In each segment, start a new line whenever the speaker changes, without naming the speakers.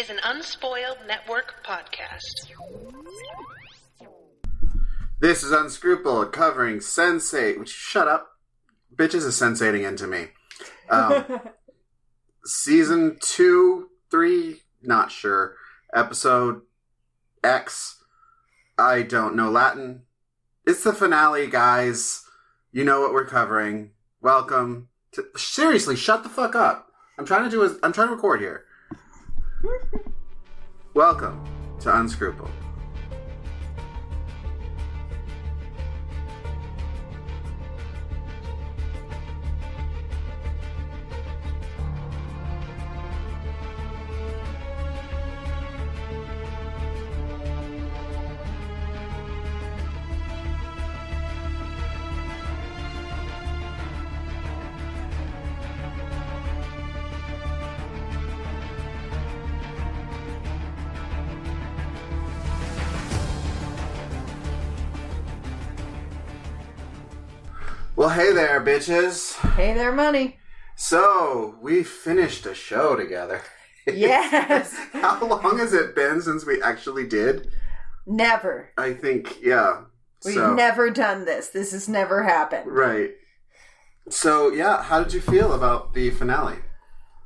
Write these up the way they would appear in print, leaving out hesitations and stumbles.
is an Unspoiled Network podcast.
This is Unscrupled, covering Sensate. Would you shut up? Bitches is sensating into me. Season 2, 3, not sure. Episode X. I don't know Latin. It's the finale, guys. You know what we're covering. Welcome to... Seriously, shut the fuck up. I'm trying to record here. Welcome to Unscrupled. Well, hey there, bitches.
Hey there, money.
So, we finished a show together.
Yes.
How long has it been since we actually did?
Never.
I think, yeah.
We've never done this. This has never happened.
Right. So, yeah, how did you feel about the finale?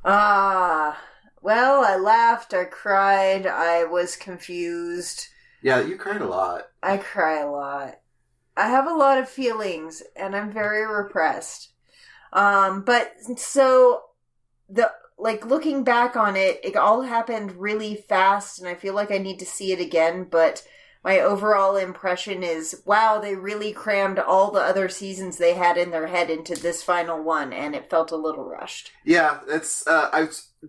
Well, I laughed, I cried, I was confused.
Yeah, you cried a lot.
I cry a lot. I have a lot of feelings, and I'm very repressed. But, so, looking back on it, it all happened really fast, and I feel like I need to see it again, but my overall impression is, wow, they really crammed all the other seasons they had in their head into this final one, and it felt a little rushed.
Yeah, it's,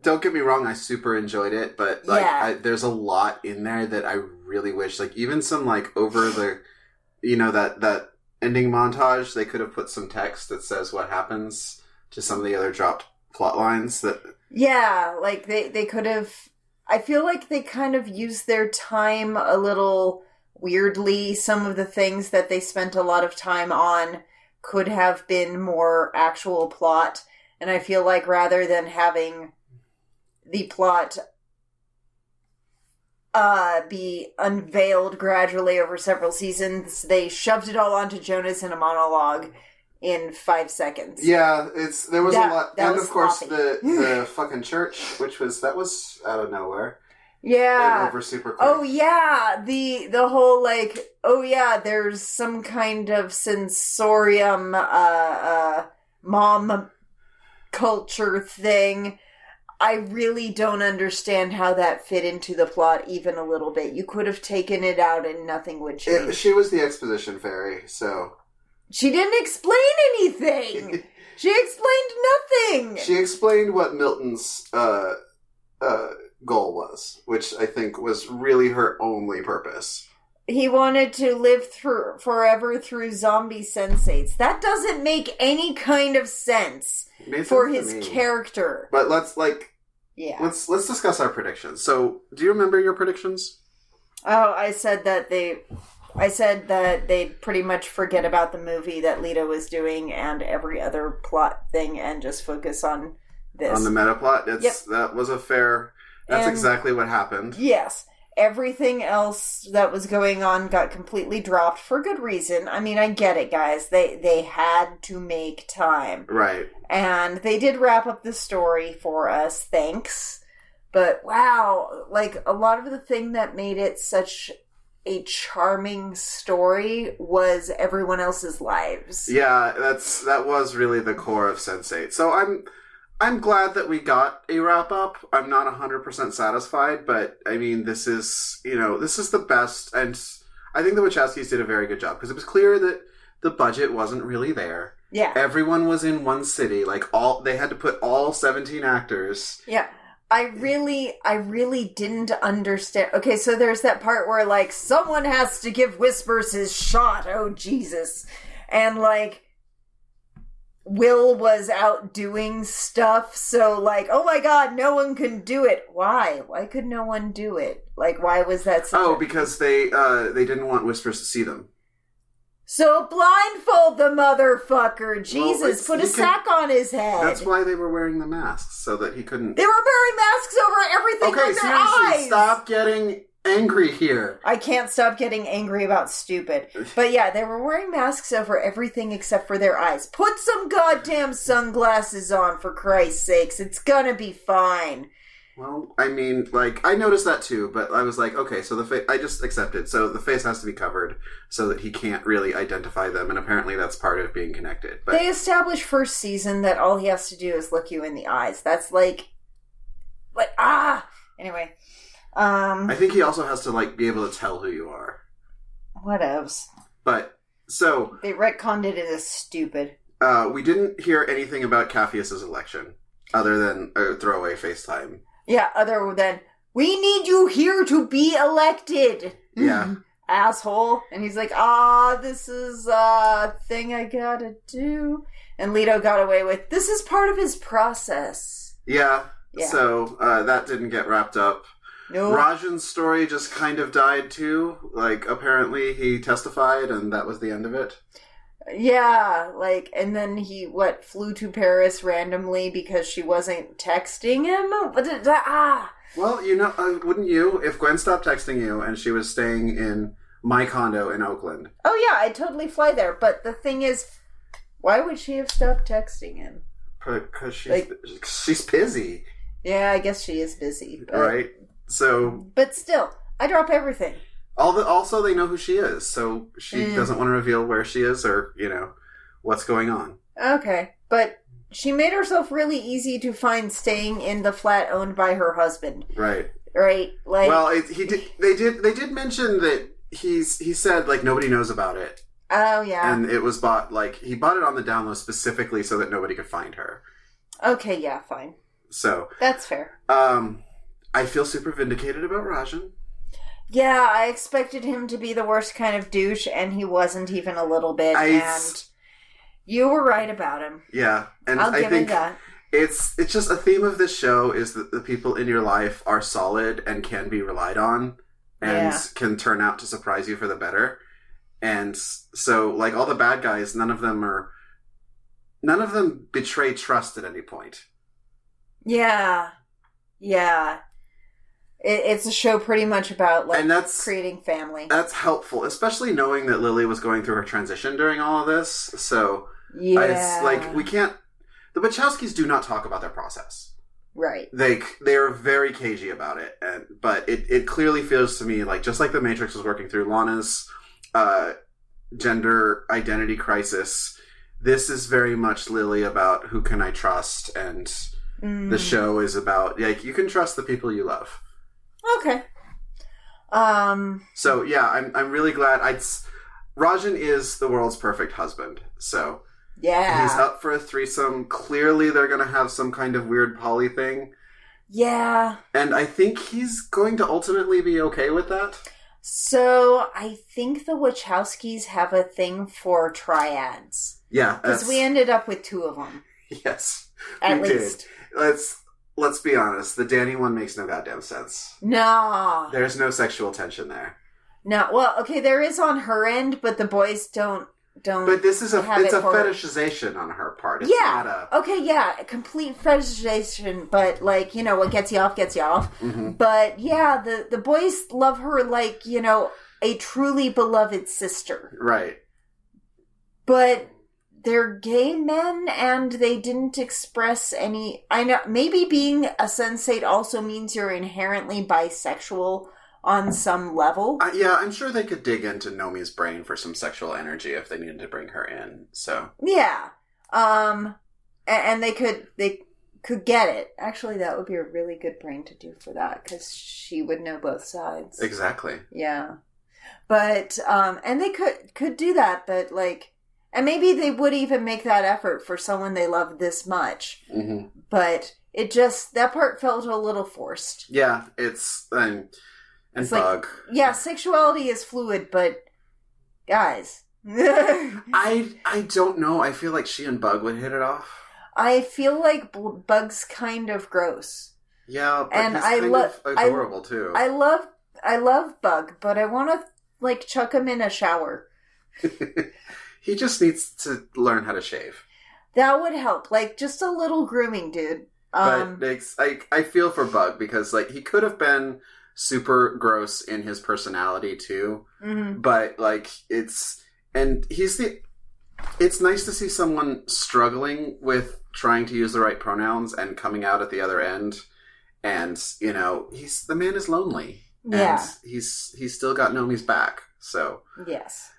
don't get me wrong, I super enjoyed it, but, there's a lot in there that I really wish, even some, over the... You know, that ending montage, they could have put some text that says what happens to some of the other dropped plot lines that...
Yeah, they could have... I feel like they kind of used their time a little weirdly. Some of the things that they spent a lot of time on could have been more actual plot. And I feel like rather than having the plot... be unveiled gradually over several seasons, they shoved it all onto Jonas in a monologue in 5 seconds.
Yeah, there was a lot. And of course
sloppy.
the fucking church, that was out of nowhere.
Yeah.
And over super quick.
Oh yeah, the whole there's some kind of sensorium mom culture thing. I really don't understand how that fit into the plot even a little bit. You could have taken it out and nothing would change.
She was the exposition fairy, so...
She didn't explain anything! She explained nothing!
She explained what Milton's goal was, which I think was really her only purpose.
He wanted to live forever through zombie senseates. That doesn't make any kind of sense for his character.
But let's discuss our predictions. So, do you remember your predictions?
Oh, I said that they'd pretty much forget about the movie that Lito was doing and every other plot thing and just focus on this.
On the meta plot?
Yep.
That was that's exactly what happened.
Yes. Everything else that was going on got completely dropped for good reason. I mean, I get it, guys. They had to make time.
Right.
And they did wrap up the story for us, thanks. But wow, a lot of the thing that made it such a charming story was everyone else's lives.
Yeah, that was really the core of Sense8. So I'm glad that we got a wrap-up. I'm not 100% satisfied, but, I mean, this is the best, and I think the Wachowskis did a very good job, because it was clear that the budget wasn't really there.
Yeah.
Everyone was in one city, they had to put all 17 actors.
Yeah. I really didn't understand. Okay, so there's that part where, someone has to give Whispers his shot, oh Jesus, and, Will was out doing stuff, so oh my god, no one can do it. Why? Why could no one do it? Why was that so?
Oh, because they didn't want Whispers to see them.
So blindfold the motherfucker. Jesus, put a sack on his head.
That's why they were wearing the masks, so that he couldn't...
They were wearing masks over everything with their
seriously,
eyes.
stop getting angry here.
I can't stop getting angry about stupid. But yeah, they were wearing masks over everything except for their eyes. Put some goddamn sunglasses on, for Christ's sakes. It's gonna be fine.
Well, I mean, like, I noticed that too, but I was like, okay, so the face, I just accepted. So the face has to be covered so that he can't really identify them, and apparently that's part of being connected. But
they established first season that all he has to do is look you in the eyes. That's like, anyway.
I think he also has to, like, be able to tell who you are.
Whatevs.
But, so...
They retconned it as stupid.
We didn't hear anything about Capheus' election, other than a throwaway FaceTime.
Yeah, other than, we need you here to be elected.
Yeah.
Asshole. And he's like, this is a thing I gotta do. And Lito got away with, this is part of his process.
Yeah. So, that didn't get wrapped up.
Nope.
Rajan's story just kind of died too. Like, apparently he testified and that was the end of it.
Yeah, like, and then he, flew to Paris randomly because she wasn't texting him?
Well, you know, wouldn't you? If Gwen stopped texting you and she was staying in my condo in Oakland.
Oh yeah, I'd totally fly there. But the thing is, why would she have stopped texting him?
Because she's busy.
Yeah, I guess she is busy. But,
right? So...
But still, I drop everything.
Also, they know who she is, so she doesn't want to reveal where she is or, you know, what's going on.
Okay, but she made herself really easy to find staying in the flat owned by her husband.
Right.
Right? Like...
Well, they did mention that he said, like, nobody knows about it.
Oh, yeah.
And it was bought, like, he bought it on the down low specifically so that nobody could find her.
Okay, yeah, fine.
So...
That's fair.
I feel super vindicated about Rajan.
Yeah, I expected him to be the worst kind of douche, and he wasn't even a little bit, and you were right about him.
Yeah, and
I think him that.
It's just a theme of this show is that the people in your life are solid and can be relied on, and can turn out to surprise you for the better. And so, like, all the bad guys, none of them betray trust at any point. Yeah.
Yeah. It's a show pretty much about, like, creating family.
That's helpful, especially knowing that Lily was going through her transition during all of this. So, it's like, we can't... The Wachowskis do not talk about their process.
Right.
They are very cagey about it, but it clearly feels to me like, just like The Matrix was working through Lana's gender identity crisis, this is very much Lily about who can I trust, and the show is about, like, you can trust the people you love.
Okay.
So yeah, I'm really glad. Rajan is the world's perfect husband. So
yeah,
he's up for a threesome. Clearly, they're going to have some kind of weird poly thing.
Yeah,
and I think he's going to ultimately be okay with that.
So I think the Wachowskis have a thing for triads.
Yeah,
because we ended up with 2 of them.
Yes,
at least.
Let's be honest, the Dani one makes no goddamn sense.
No.
There's no sexual tension there.
No, well, okay, there is on her end, but the boys don't.
But this is a fetishization on her part. It's not a...
Okay, yeah, a complete fetishization, but, like, you know, what gets you off, gets you off.
Mm-hmm.
But, yeah, the boys love her like, you know, a truly beloved sister.
Right.
But... they're gay men, and they didn't express any... I know, maybe being a sensate also means you're inherently bisexual on some level.
Yeah, I'm sure they could dig into Nomi's brain for some sexual energy if they needed to bring her in, so...
Yeah. And they could get it. Actually, that would be a really good brain to do for that, because she would know both sides.
Exactly.
Yeah. But, and they could do that, but, like... And maybe they would even make that effort for someone they love this much.
Mm-hmm.
But it just, that part felt a little forced.
Yeah, it's Bug.
Like, yeah, sexuality is fluid, but guys.
I don't know. I feel like she and Bug would hit it off.
I feel like Bug's kind of gross.
Yeah, but and he's kind of adorable too.
I love Bug, but I want to, like, chuck him in a shower
He just needs to learn how to shave.
That would help. Like, just a little grooming, dude.
But I feel for Bug because, like, he could have been super gross in his personality, too.
Mm-hmm.
But, like, it's nice to see someone struggling with trying to use the right pronouns and coming out at the other end. And, you know, the man is lonely.
Yeah.
And he's still got Nomi's back. So.
Yes.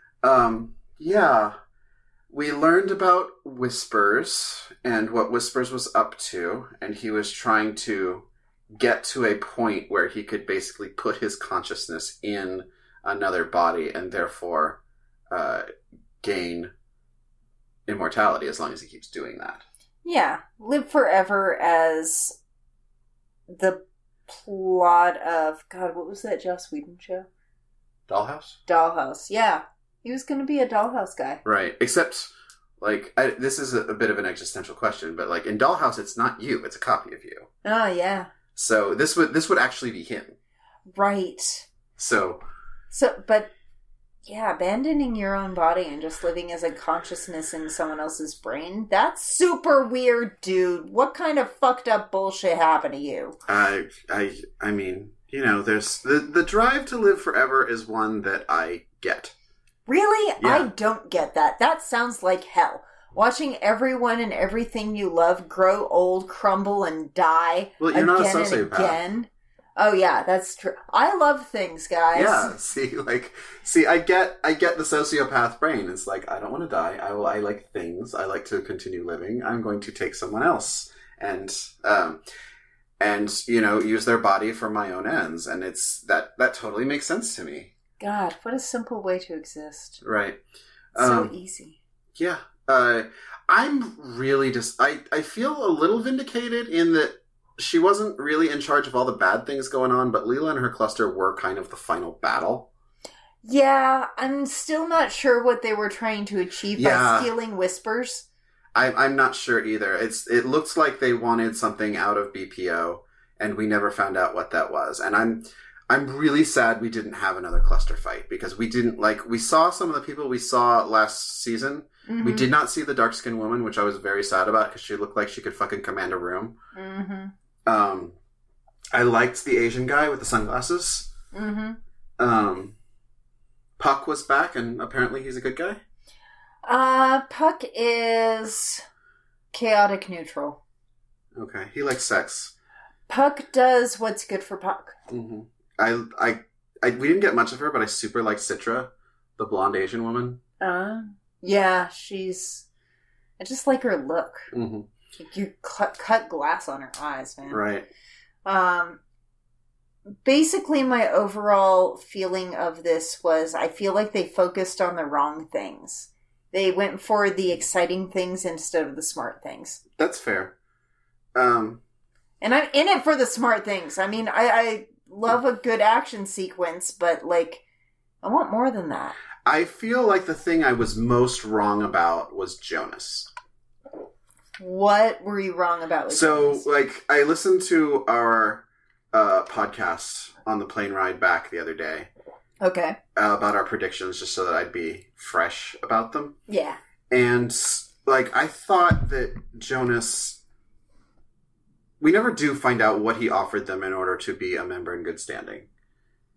Yeah. We learned about Whispers and what Whispers was up to. And he was trying to get to a point where he could basically put his consciousness in another body and therefore gain immortality as long as he keeps doing that. Yeah.
Live forever as the plot of... God, what was that Joss Whedon show?
Dollhouse?
Dollhouse, yeah. He was going to be a Dollhouse guy.
Right. Except, like, this is a bit of an existential question, but, like, in Dollhouse, it's not you. It's a copy of you.
Oh, yeah.
So this would actually be him.
Right.
So,
but... Yeah, abandoning your own body and just living as a consciousness in someone else's brain, that's super weird, dude. What kind of fucked up bullshit happened to you?
I mean, you know, there's... The drive to live forever is one that I get.
Really?
Yeah.
I don't get that. That sounds like hell. Watching everyone and everything you love grow old, crumble, and die
well, you're
again
not a sociopath.
and again. Oh yeah, that's true. I love things, guys.
Yeah, I get the sociopath brain. It's like, I don't want to die. I like things. I like to continue living. I'm going to take someone else and you know, use their body for my own ends. And it's that totally makes sense to me.
God, what a simple way to exist.
Right.
So easy.
Yeah. I'm really just I feel a little vindicated in that she wasn't really in charge of all the bad things going on, but Lila and her cluster were kind of the final battle.
Yeah, I'm still not sure what they were trying to achieve by stealing Whispers.
I'm not sure either. It looks like they wanted something out of BPO, and we never found out what that was. And I'm really sad we didn't have another cluster fight, because we didn't, like, we saw some of the people we saw last season. Mm-hmm. We did not see the dark-skinned woman, which I was very sad about, because she looked like she could fucking command a room.
Mm-hmm.
I liked the Asian guy with the sunglasses.
Mm-hmm.
Puck was back, and apparently he's a good guy.
Puck is chaotic neutral.
Okay, he likes sex.
Puck does what's good for Puck.
Mm-hmm. We didn't get much of her, but I super like Citra, the blonde Asian woman.
Yeah, I just like her look.
Mm-hmm.
You cut glass on her eyes, man.
Right.
Basically, my overall feeling of this was I feel like they focused on the wrong things. They went for the exciting things instead of the smart things.
That's fair.
And I'm in it for the smart things. I mean, I love a good action sequence, but, like, I want more than that.
I feel like the thing I was most wrong about was Jonas.
What were you wrong about with Jonas?
Like, I listened to our podcast on the plane ride back the other day.
Okay.
About our predictions, just so that I'd be fresh about them.
Yeah.
And, like, I thought that Jonas... We never do find out what he offered them in order to be a member in good standing.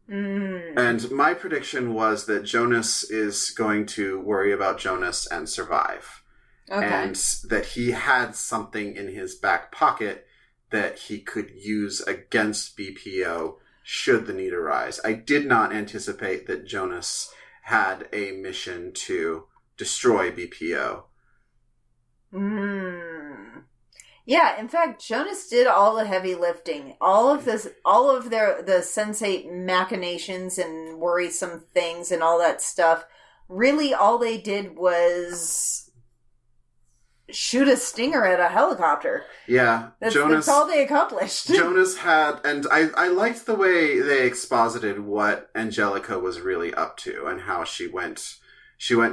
Mm.
And my prediction was that Jonas is going to worry about Jonas and survive.
Okay.
And that he had something in his back pocket that he could use against BPO should the need arise. I did not anticipate that Jonas had a mission to destroy BPO.
Yeah, in fact, Jonas did all the heavy lifting. All of the sensate machinations and worrisome things and all that stuff. Really, all they did was shoot a stinger at a helicopter.
Yeah,
that's all they accomplished.
Jonas had, and I liked the way they exposited what Angelica was really up to and how she went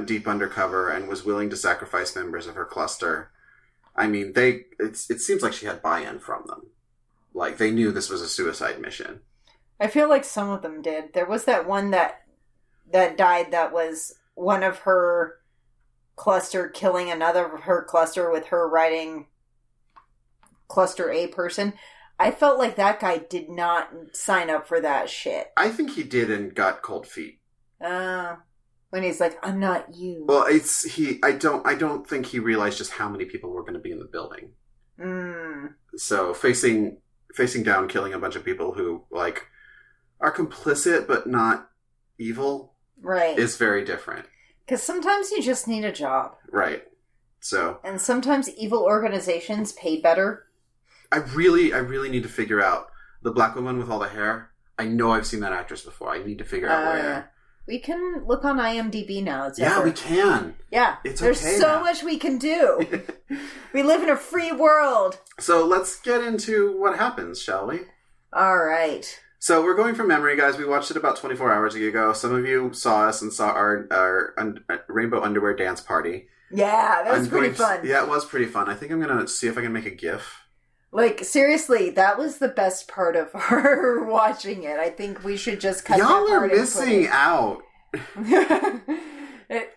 deep undercover and was willing to sacrifice members of her cluster. I mean, it seems like she had buy-in from them. Like, they knew this was a suicide mission.
I feel like some of them did. There was that one that died that was one of her cluster killing another of her cluster with her riding cluster A person. I felt like that guy did not sign up for that shit.
I think he did and got cold feet.
When he's like, I'm not you.
Well, I don't think he realized just how many people were going to be in the building. So facing down, killing a bunch of people who, like, are complicit but not evil,
right,
is very different.
Because sometimes you just need a job.
Right. So.
And sometimes evil organizations pay better.
I really need to figure out the black woman with all the hair. I know I've seen that actress before. I need to figure out where.
We can look on IMDb now.
We can.
Yeah. There's so much we can do. We live in a free world.
So let's get into what happens, shall we?
All right.
So we're going from memory, guys. We watched it about 24 hours ago. Some of you saw us and saw our rainbow underwear dance party.
Yeah, that was pretty fun.
Yeah, it was pretty fun. I think I'm going to see if I can make a GIF.
Like, seriously, that was the best part of our watching it. I think we should just cut
Y'all
that part.
Y'all are missing out.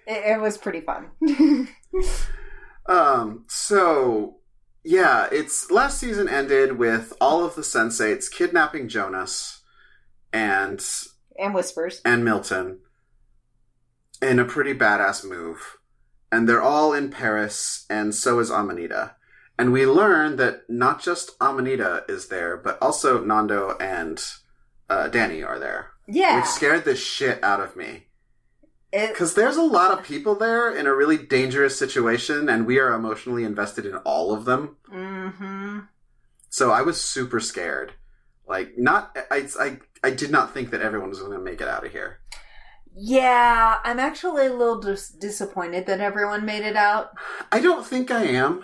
It was pretty fun.
So, yeah, it's last season ended with all of the senseates kidnapping Jonas and
Whispers
and Milton in a pretty badass move. And they're all in Paris, and so is Amanita. And we learn that not just Amanita is there, but also Nando and Dani are there.
Yeah.
Which scared the shit out of me. Because there's a lot of people there in a really dangerous situation, and we are emotionally invested in all of them.
Mm-hmm.
So I was super scared. Like, I did not think that everyone was going to make it out of here.
Yeah, I'm actually a little disappointed that everyone made it out.
I don't think I am.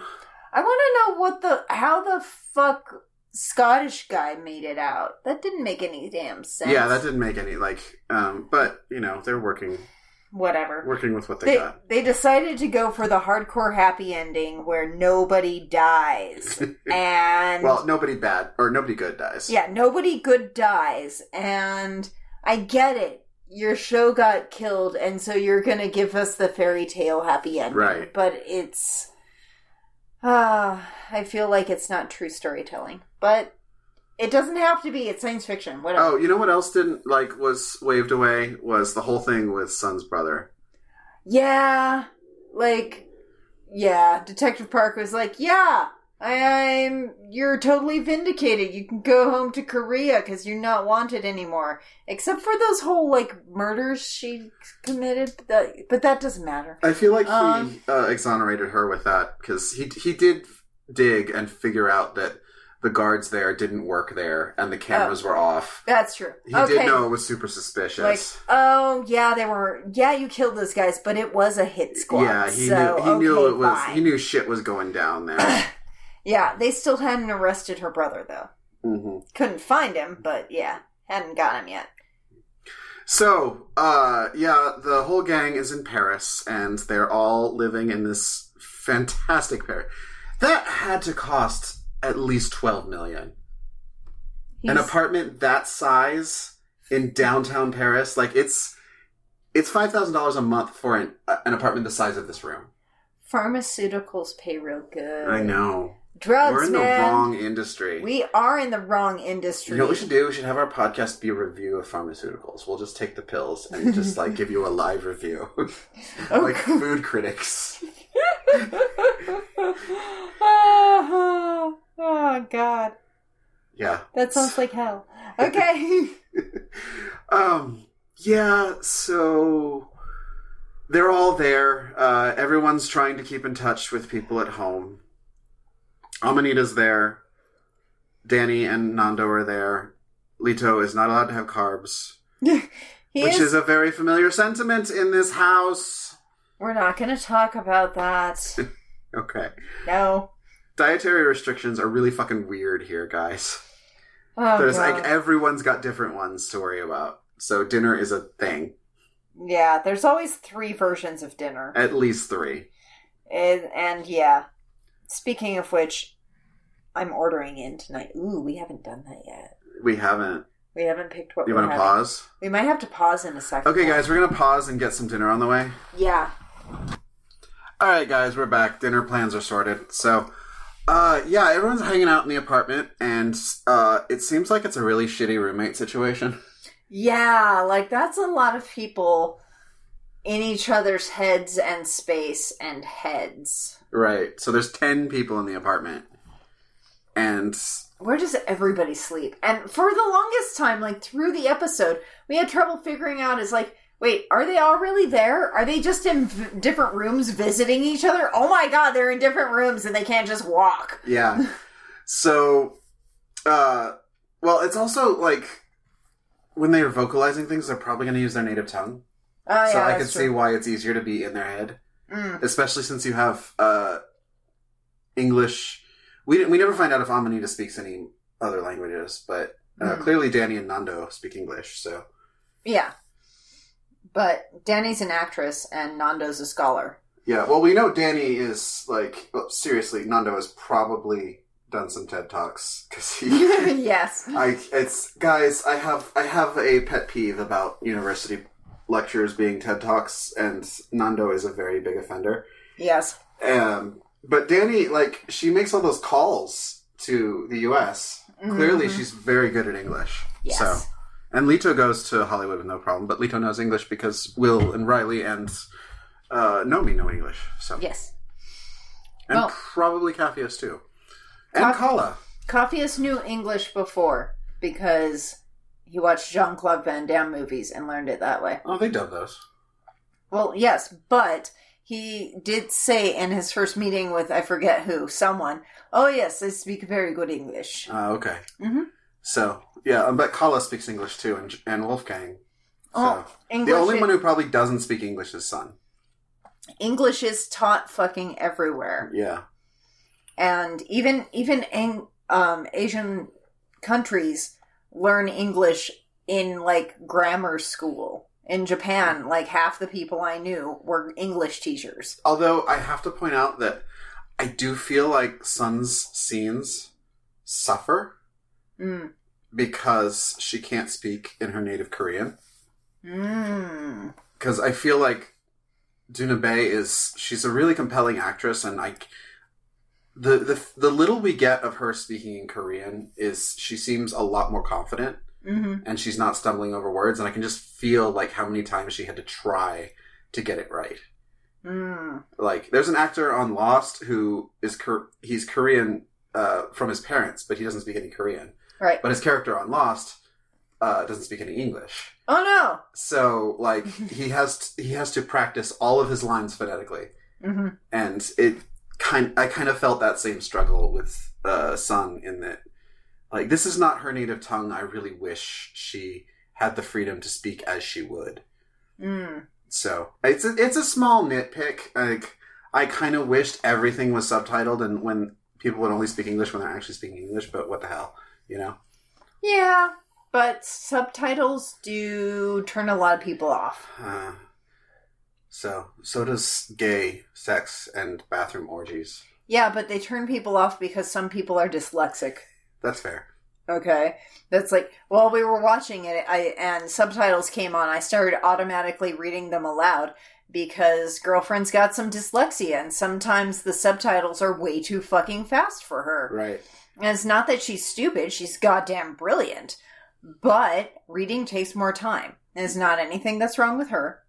I want to know how the fuck Scottish guy made it out. That didn't make any damn sense.
Yeah, that didn't make any, but, they're working.
Whatever.
Working with what they got.
They decided to go for the hardcore happy ending where nobody dies. And...
well, nobody bad, or nobody good dies.
Yeah, nobody good dies. And I get it. Your show got killed, and so you're going to give us the fairy tale happy ending.
Right.
But it's... I feel like it's not true storytelling. But it doesn't have to be. It's science fiction. Whatever.
Oh, you know what else was waved away? Was the whole thing with Sun's brother.
Yeah. Detective Park was like, yeah, you're totally vindicated. You can go home to Korea because you're not wanted anymore. Except for those whole, murders she committed. But that doesn't matter.
I feel like he exonerated her with that because he did dig and figure out that the guards there didn't work there and the cameras were off.
That's true.
He did know it was super suspicious.
You killed those guys, but it was a hit squad.
Yeah, he knew shit was going down there.
Yeah, they still hadn't arrested her brother, though.
Mm-hmm.
Couldn't find him, but yeah, hadn't got him yet.
So, the whole gang is in Paris, and they're all living in this fantastic Paris. That had to cost at least $12 million. An apartment that size in downtown Paris, it's $5,000 a month for an apartment the size of this room.
Pharmaceuticals pay real good.
I know.
Drugs,
we're in the wrong industry.
We are in the wrong industry.
You know what we should do? We should have our podcast be a review of pharmaceuticals. We'll just take the pills and just give you a live review. Like food critics.
Oh, God.
Yeah.
That sounds like hell. Okay.
Yeah, so they're all there. Everyone's trying to keep in touch with people at home. Amanita's there. Dani and Nando are there. Lito is not allowed to have carbs. Which is a very familiar sentiment in this house.
We're not going to talk about that.
Okay.
No.
Dietary restrictions are really fucking weird here, guys.
Oh,
There's
God.
everyone's got different ones to worry about. So dinner is a thing.
Yeah, there's always 3 versions of dinner.
At least 3.
And yeah. Speaking of which, I'm ordering in tonight. Ooh, we haven't done that yet.
We haven't.
We haven't picked what
You
we're
want to
having.
pause?
We might have to pause in a second.
Okay, guys, we're going to pause and get some dinner on the way.
Yeah.
All right, guys, we're back. Dinner plans are sorted. So, yeah, everyone's hanging out in the apartment, and it seems like it's a really shitty roommate situation.
Yeah, like, that's a lot of people in each other's heads and space and heads.
Right. So there's 10 people in the apartment. And
where does everybody sleep? And for the longest time, like, through the episode, we had trouble figuring out, is like, wait, are they all really there? Are they just in different rooms visiting each other? Oh my god, they're in different rooms and they can't just walk.
Yeah. So, well, it's also, like, when they're vocalizing things, they're probably going to use their native tongue.
Oh,
so
yeah,
I could see why it's easier to be in their head. Especially since you have English. We never find out if Amanita speaks any other languages, but clearly Dani and Nando speak English, so.
Yeah. But Dani's an actress and Nando's a scholar.
Yeah, well, we know Dani is, like, well, seriously, Nando has probably done some TED Talks, because he...
Yes.
Guys, I have a pet peeve about university lectures being TED Talks, and Nando is a very big offender.
Yes.
But Dani, like, she makes all those calls to the U.S. Clearly, she's very good at English.
Yes.
So, and Lito goes to Hollywood with no problem, but Lito knows English because Will and Riley and Nomi know English. So.
Yes.
And probably Capheus, too. And Kala.
Capheus knew English before because he watched Jean-Claude Van Damme movies and learned it that way.
Oh, they dub those.
Well, yes, but he did say in his first meeting with, I forget who, someone, oh yes, I speak very good English.
Okay. So, yeah, but Kala speaks English too, and Wolfgang. So,
English,
the only one who probably doesn't speak English is Sun.
English is taught fucking everywhere.
Yeah.
And even Asian countries learn English in, like, grammar school. In Japan, like, half the people I knew were English teachers.
Although, I have to point out that I do feel like Sun's scenes suffer because she can't speak in her native Korean. Because I feel like Doona Bae she's a really compelling actress, and the little we get of her speaking in Korean is she seems a lot more confident. And she's not stumbling over words, and I can just feel, like, how many times she had to try to get it right. Like, there's an actor on Lost who is he's Korean from his parents, but he doesn't speak any Korean.
Right.
But his character on Lost doesn't speak any English.
Oh no!
So, like, he has to practice all of his lines phonetically, and I kind of felt that same struggle with Sun in that. Like, this is not her native tongue. I really wish she had the freedom to speak as she would. So, it's a small nitpick. Like, I kind of wished everything was subtitled and when people would only speak English when they're actually speaking English, but what the hell, you know?
Yeah, but subtitles do turn a lot of people off.
So does gay sex and bathroom orgies.
Yeah, but they turn people off because some people are dyslexic.
That's fair.
Okay. That's like, while we were watching it, and subtitles came on, I started automatically reading them aloud because girlfriend's got some dyslexia, and sometimes the subtitles are way too fucking fast for her.
Right.
And it's not that she's stupid, she's goddamn brilliant. But reading takes more time. There's not anything that's wrong with her.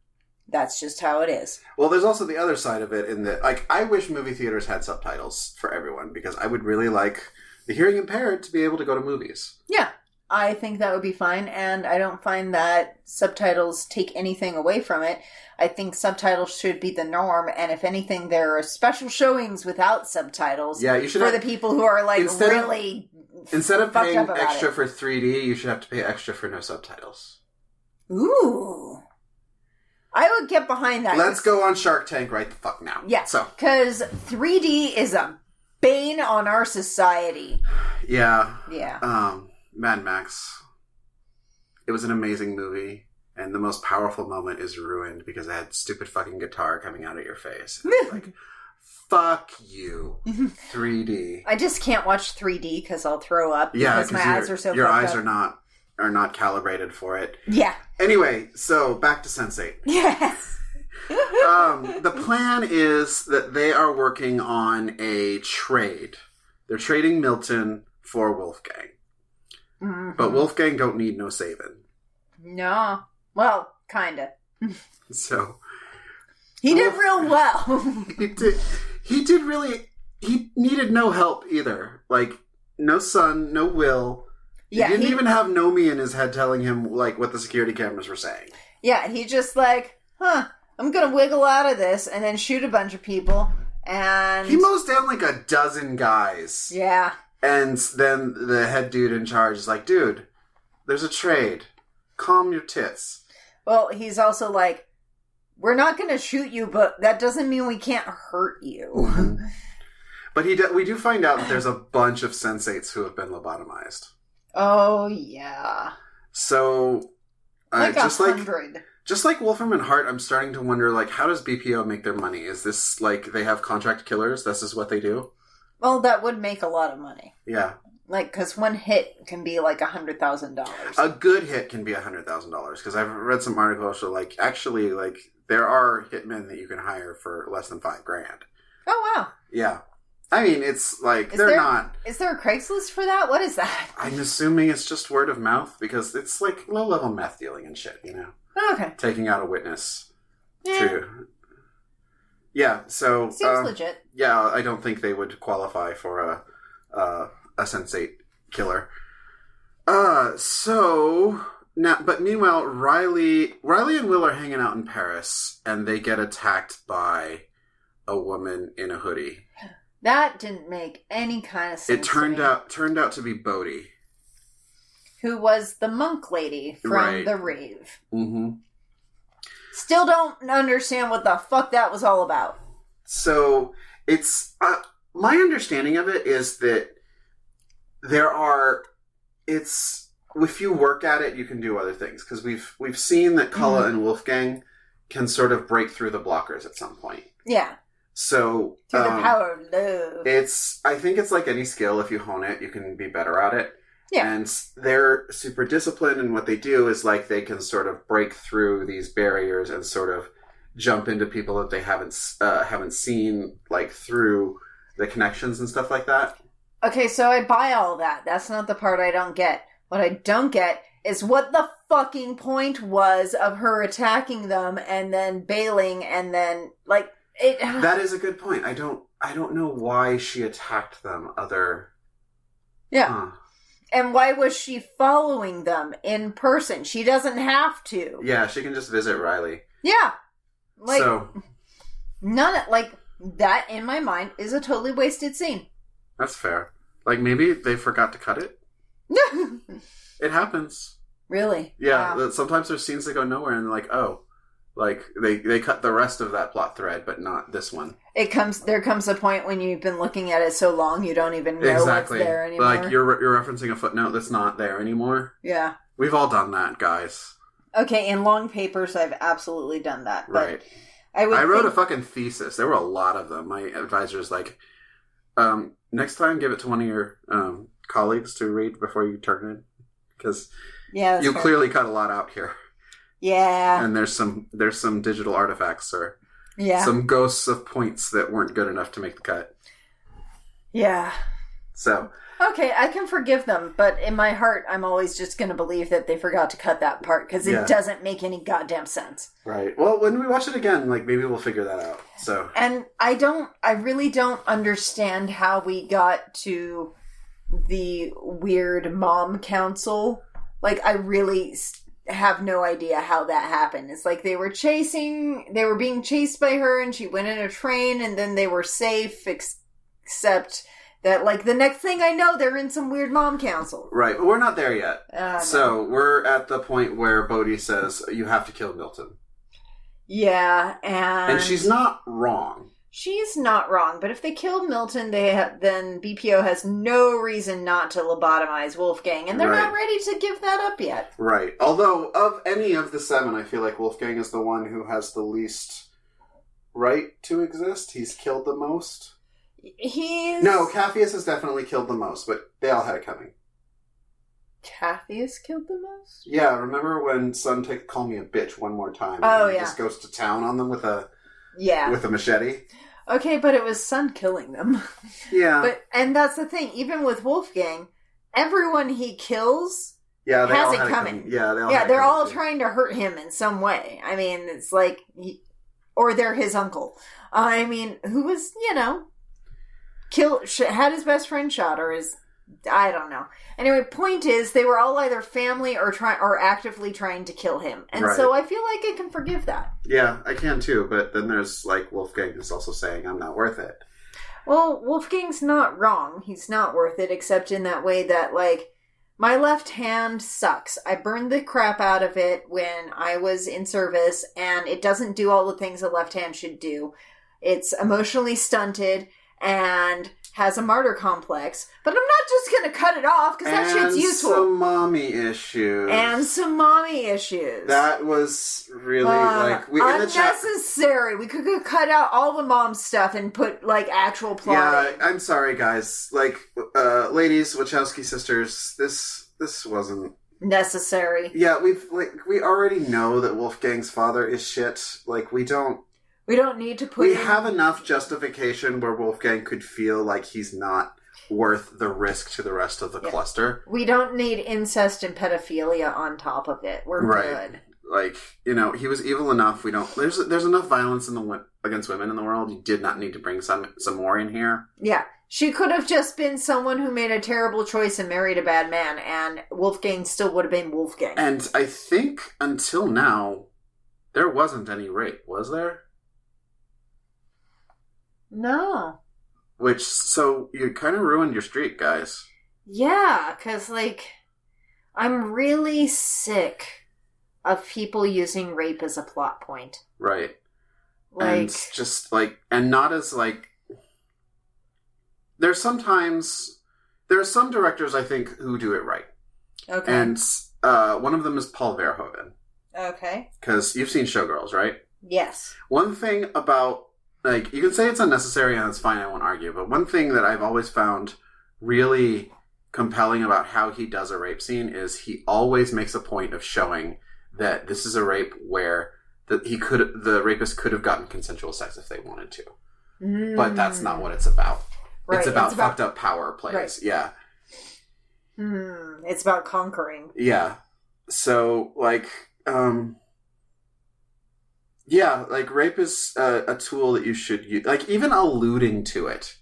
That's just how it is.
Well, there's also the other side of it in that, like, I wish movie theaters had subtitles for everyone because I would really like the hearing impaired to be able to go to movies.
Yeah, I think that would be fine, and I don't find that subtitles take anything away from it. I think subtitles should be the norm, and if anything, there are special showings without subtitles.
Yeah, you should
for
have,
the people who are, like,
instead of paying extra for 3D, you should have to pay extra for no subtitles.
Ooh. I would get behind that.
Let's go on Shark Tank right the fuck now.
Yeah, because 3D is a bane on our society.
Yeah.
Yeah.
Mad Max. It was an amazing movie, and the most powerful moment is ruined because it had stupid fucking guitar coming out of your face. Like, fuck you. 3D.
I just can't watch 3D because I'll throw up.
Yeah,
because my eyes are so
your
fucked
eyes
up.
are not not calibrated for it.
Yeah.
Anyway, so back to Sensate.
Yes.
The plan is that they are working on a trade. They're trading Milton for Wolfgang.
Mm-hmm.
But Wolfgang don't need no saving.
No. Well, kinda.
So...
He did real well.
He did really... He needed no help either. Like, no son, no will.
Yeah,
he didn't even have Nomi in his head telling him, like, what the security cameras were saying.
Yeah, he just like, I'm gonna wiggle out of this and then shoot a bunch of people, and...
He mows down, like, a dozen guys.
Yeah.
And then the head dude in charge is like, dude, there's a trade. Calm your tits.
Well, he's also like, we're not gonna shoot you, but that doesn't mean we can't hurt you.
But we do find out that there's a bunch of sensates who have been lobotomized.
Oh, yeah.
So,
like 100.
Just like Wolfram and Hart, I'm starting to wonder, like, how does BPO make their money? Is this, like, they have contract killers? This is what they do?
Well, that would make a lot of money.
Yeah.
Like, because one hit can be, like, $100,000.
A good hit can be $100,000. Because I've read some articles that, like, actually, like, there are hitmen that you can hire for less than $5,000.
Oh, wow.
Yeah. I mean, it's like, they're not...
Is there a Craigslist for that? What is that?
I'm assuming it's just word of mouth, because it's like low-level meth dealing and shit, you know?
Okay.
Taking out a witness.
Yeah.
Yeah, so...
Seems legit.
Yeah, I don't think they would qualify for a sensate killer. So... Now, but meanwhile, Riley and Will are hanging out in Paris, and they get attacked by a woman in a hoodie.
That didn't make any kind of sense.
It turned out to be Bodhi,
who was the monk lady from the rave.
Mm-hmm.
Still don't understand what the fuck that was all about.
So it's my understanding of it is that if you work at it, you can do other things, because we've seen that Kulla and Wolfgang can sort of break through the blockers at some point.
Yeah.
So
through the power of love.
I think it's like any skill. If you hone it, you can be better at it.
Yeah.
And they're super disciplined, and what they do is like they can sort of break through these barriers and sort of jump into people that they haven't seen, like through the connections and stuff like that.
Okay, so I buy all that. That's not the part I don't get. What I don't get is what the fucking point was of her attacking them and then bailing and then like it.
That is a good point. I don't know why she attacked them.
Yeah. And why was she following them in person? She doesn't have to.
Yeah, she can just visit Riley.
Yeah. Like,
so,
that in my mind is a totally wasted scene.
That's fair. Like, maybe they forgot to cut it? It happens.
Really?
Yeah,
wow.
Sometimes there's scenes that go nowhere and they're like, oh. Like, they cut the rest of that plot thread, but not this one. There comes a point when you've been looking at it so long you don't even know what's there anymore. Like, you're referencing a footnote that's not there anymore.
Yeah.
We've all done that, guys.
Okay, in long papers I've absolutely done that. But
right. I wrote a fucking thesis. There were a lot of them. My advisor's like, next time give it to one of your colleagues to read before you turn it. Because you clearly cut a lot out here.
Yeah.
And there's some digital artifacts or some ghosts of points that weren't good enough to make the cut.
Yeah.
So.
Okay, I can forgive them, but in my heart, I'm always just going to believe that they forgot to cut that part because it doesn't make any goddamn sense.
Right. Well, when we watch it again, like maybe we'll figure that out. So. And
I really don't understand how we got to the weird mom council. Like, I really have no idea how that happened. It's like they were being chased by her and she went in a train and then they were safe, except that, like, the next thing I know, they're in some weird mom council.
Right, but we're not there yet. So,
No.
we're at the point where Bodhi says, you have to kill Milton.
Yeah, and
she's not wrong.
She's not wrong, but if they kill Milton, then BPO has no reason not to lobotomize Wolfgang, and they're not ready to give that up yet.
Right. Although, of any of the 7, I feel like Wolfgang is the one who has the least right to exist. He's killed the most. No, Capheus has definitely killed the most, but they all had it coming.
Capheus killed the most?
Yeah, remember when Sun call me a bitch one more time?
Oh,
and he
yeah.
just goes to town on them with a machete.
Okay, but it was Sun killing them.
Yeah.
And that's the thing, even with Wolfgang, everyone he kills
they
has
all
it
had
coming.
They're
all trying to hurt him in some way. I mean, it's like, or they're his uncle. I mean, who was, had his best friend shot, or I don't know. Anyway, point is, they were all either family or actively trying to kill him. And so I feel like I can forgive that.
Yeah, I can too, but then there's, like, Wolfgang who's also saying, I'm not worth it.
Well, Wolfgang's not wrong. He's not worth it, except in that way that, like, my left hand sucks. I burned the crap out of it when I was in service, and it doesn't do all the things a left hand should do. It's emotionally stunted and has a martyr complex, but I'm not just gonna cut it off because that shit's useful.
And some mommy issues. That was really
unnecessary. We could cut out all the mom stuff and put like actual plot.
Yeah, I'm sorry, guys. Like, ladies, Wachowski sisters, this wasn't
necessary.
Yeah, we already know that Wolfgang's father is shit. Like, we don't need to put. We have enough justification where Wolfgang could feel like he's not worth the risk to the rest of the cluster.
We don't need incest and pedophilia on top of it. We're good.
Like, he was evil enough. We don't. There's enough violence against women in the world. You did not need to bring some more in here. Yeah, she could have just been someone who made a terrible choice and married a bad man, and Wolfgang still would have been Wolfgang. And I think until now, there wasn't any rape, was there? No. So you kind of ruined your streak, guys. Yeah, because, I'm really sick of people using rape as a plot point. Right. And just, and not as, there are some directors, I think, who do it right. Okay. And one of them is Paul Verhoeven. Okay. Because you've seen Showgirls, right? Yes. One thing about you can say it's unnecessary and it's fine, I won't argue, but one thing that I've always found really compelling about how he does a rape scene is he always makes a point of showing that this is a rape where the rapist could have gotten consensual sex if they wanted to. But that's not what it's about. Right. It's about fucked up power plays. Right. Yeah. It's about conquering. Yeah. So, rape is a tool that you should use. Even alluding to it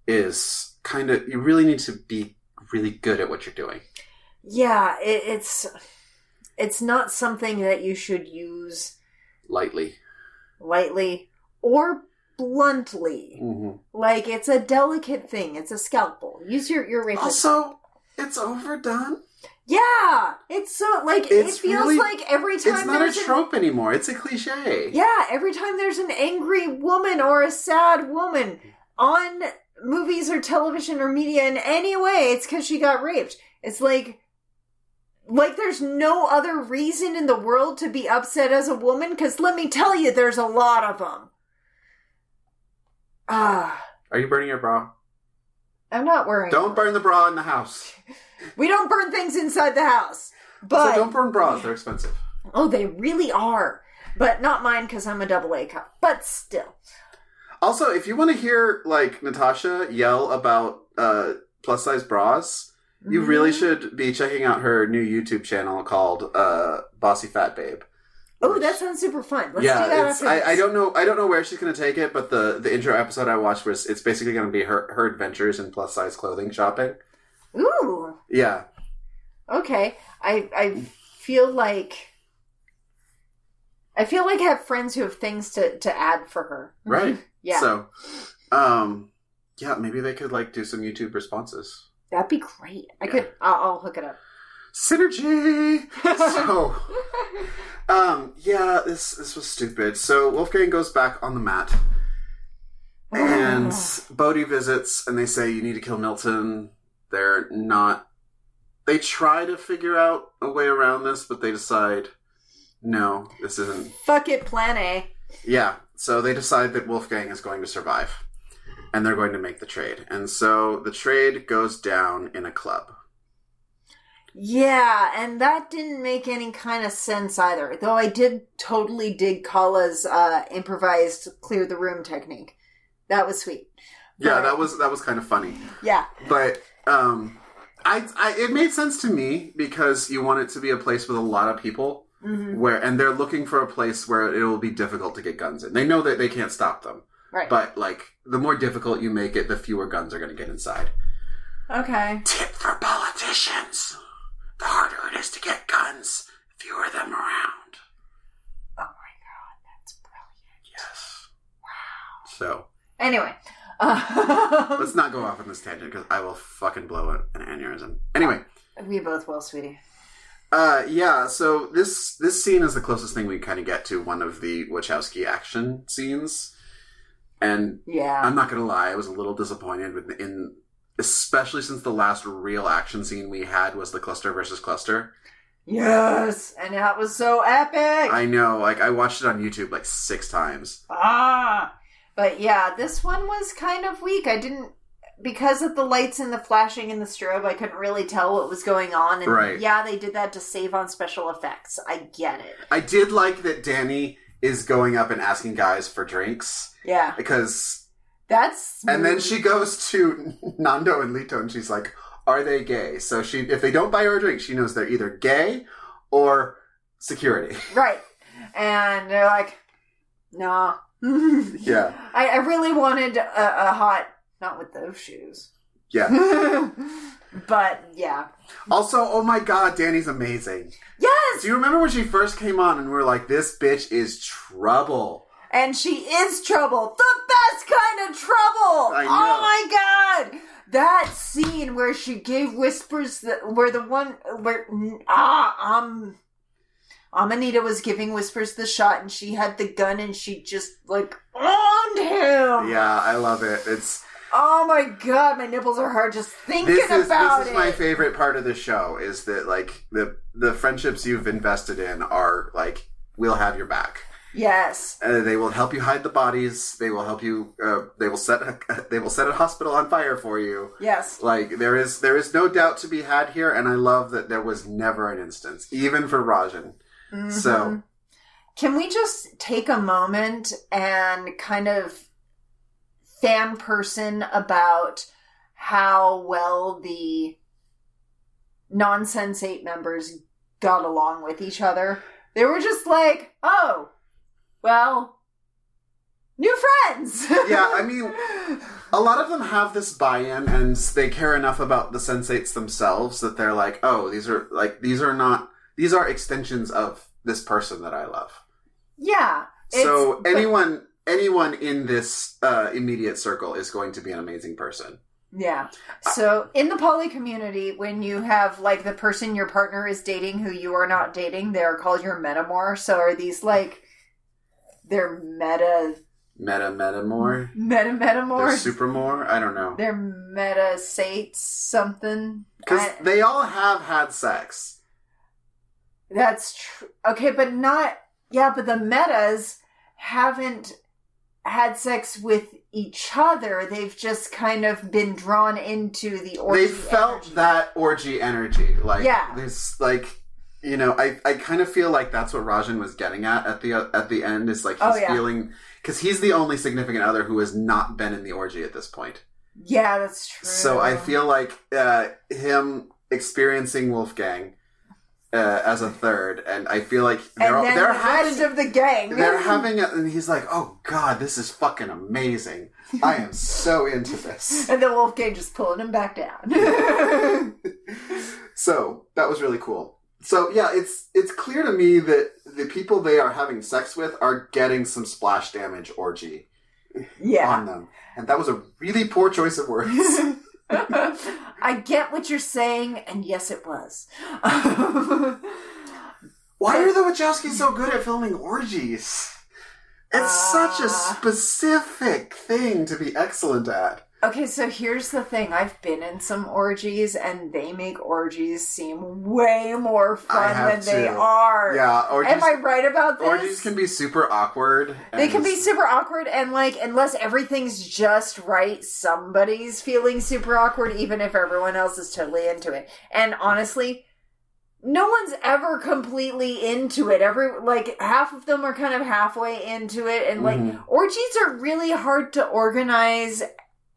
is you really need to be really good at what you're doing. Yeah, it's not something that you should use lightly or bluntly. Mm-hmm. It's a delicate thing. It's a scalpel. Use your rapist. Also, it's overdone. Yeah, it's so, it feels really, like every time it's not a trope anymore, it's a cliche. Yeah, every time there's an angry woman or a sad woman on movies or television or media in any way, it's because she got raped. It's like there's no other reason in the world to be upset as a woman, because let me tell you, there's a lot of them. Are you burning your bra? I'm not wearing Don't burn the bra in the house. We don't burn things inside the house. But so don't burn bras. They're expensive. Oh, they really are. But not mine because I'm a AA cup. But still. Also, if you want to hear, Natasha yell about plus-size bras, you really should be checking out her new YouTube channel called Bossy Fat Babe. Oh, that sounds super fun. Let's do that after this. I don't know where she's going to take it, but the intro episode I watched it's basically going to be her adventures in plus-size clothing shopping. Ooh. Yeah. Okay. I feel like I have friends who have things to add for her. Right. Yeah. So, maybe they could do some YouTube responses. That'd be great. I'll hook it up. Synergy! So, this was stupid. So Wolfgang goes back on the mat, and Bodhi visits, and they say, you need to kill Milton. They try to figure out a way around this, but they decide, no, this isn't. Fuck it, plan A. Yeah, so they decide that Wolfgang is going to survive, and they're going to make the trade. And so the trade goes down in a club.
Yeah, and that didn't make any kind of sense either. Though I did totally dig Kala's improvised clear the room technique. That was sweet.
Yeah, that was kind of funny.
Yeah.
But it made sense to me because you want it to be a place with a lot of people. And they're looking for a place where it will be difficult to get guns in. They know that they can't stop them.
Right.
But, like, the more difficult you make it, the fewer guns are going to get inside.
Okay.
Tip for politicians. The harder it is to get guns, the fewer them around.
Oh my god, that's brilliant.
Yes.
Wow.
So.
Anyway.
Let's not go off on this tangent because I will fucking blow an aneurysm. Anyway.
We both will, sweetie.
Yeah, so this scene is the closest thing we kind of get to one of the Wachowski action scenes. And
yeah.
I'm not going to lie, I was a little disappointed especially since the last real action scene we had was the cluster versus cluster.
Yes, and that was so epic.
I know, like I watched it on YouTube like 6 times.
But yeah, this one was kind of weak. Because of the lights and the flashing and the strobe, I couldn't really tell what was going on. And
right.
Yeah, they did that to save on special effects. I get it.
I did like that Dani is going up and asking guys for drinks.
Yeah.
Because...
That's smooth.
And then she goes to Nando and Lito and she's like, are they gay? So if they don't buy her a drink, she knows they're either gay or security.
Right. And they're like, nah.
Yeah.
I really wanted a hot... Not with those shoes.
Yeah.
But, yeah.
Also, oh my god, Dani's amazing.
Yes!
Do you remember when she first came on and we were like, this bitch is trouble?
And she is trouble. The best kind of trouble!
I know.
Oh my god! That scene where she gave whispers, Amanita was giving Whispers the shot and she had the gun and she just, like, owned him!
Yeah, I love it. It's...
Oh my god, my nipples are hard just thinking about it.
This is my favorite part of the show, is that, like, the friendships you've invested in are, like, we'll have your back.
Yes.
They will help you hide the bodies. They will help you, they will set a hospital on fire for you.
Yes.
Like, there is no doubt to be had here, and I love that there was never an instance, even for Rajan. Mm-hmm. So.
Can we just take a moment and kind of fan person about how well the non-sensate members got along with each other? They were just like, oh, well, new friends.
Yeah, I mean, a lot of them have this buy-in and they care enough about the sensates themselves that they're like, oh, these are extensions of this person that I love.
Yeah.
So anyone in this immediate circle is going to be an amazing person.
Yeah. So in the poly community, when you have like the person your partner is dating who you are not dating, they're called your metamor. So are these like they're metamor? Metamors?
They're supermore? I don't know.
They're metasates something.
Because they all have had sex.
That's true. Okay, but not... Yeah, but the metas haven't had sex with each other. They've just kind of been drawn into the orgy.
They felt
energy.
that orgy energy. Like,
yeah.
There's, like... You know, I kind of feel like that's what Rajan was getting at the end. Is like he's feeling... Because he's the only significant other who has not been in the orgy at this point.
Yeah, that's true.
So I feel like him experiencing Wolfgang as a third, and I feel like they're
the rest of the gang.
They're having it, and he's like, "Oh God, this is fucking amazing! I am so into this."
And then Wolfgang just pulling him back down.
So that was really cool. So yeah, it's clear to me that the people they are having sex with are getting some splash damage orgy on them. And that was a really poor choice of words.
I get what you're saying, and yes, it was.
Why are the Wachowskis so good at filming orgies? It's such a specific thing to be excellent at.
Okay, so here's the thing. I've been in some orgies, and they make orgies seem way more fun than they are.
Yeah, orgies,
am I right about this?
Orgies can be super awkward.
They can be super awkward, and like, unless everything's just right, somebody's feeling super awkward, even if everyone else is totally into it. And honestly, no one's ever completely into it. Half of them are kind of halfway into it, and orgies are really hard to organize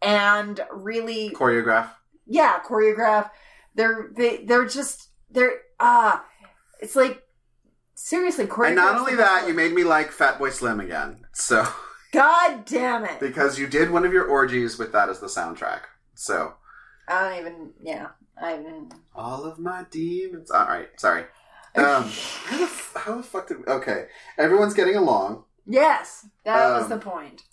and really
choreograph.
Yeah, choreograph. It's like, seriously, choreograph.
And not only that, you made me like Fatboy Slim again. So
God damn it.
Because you did one of your orgies with that as the soundtrack. So all of my demons. All right, sorry. How the fuck did... Okay, everyone's getting along.
Yes, that was the point.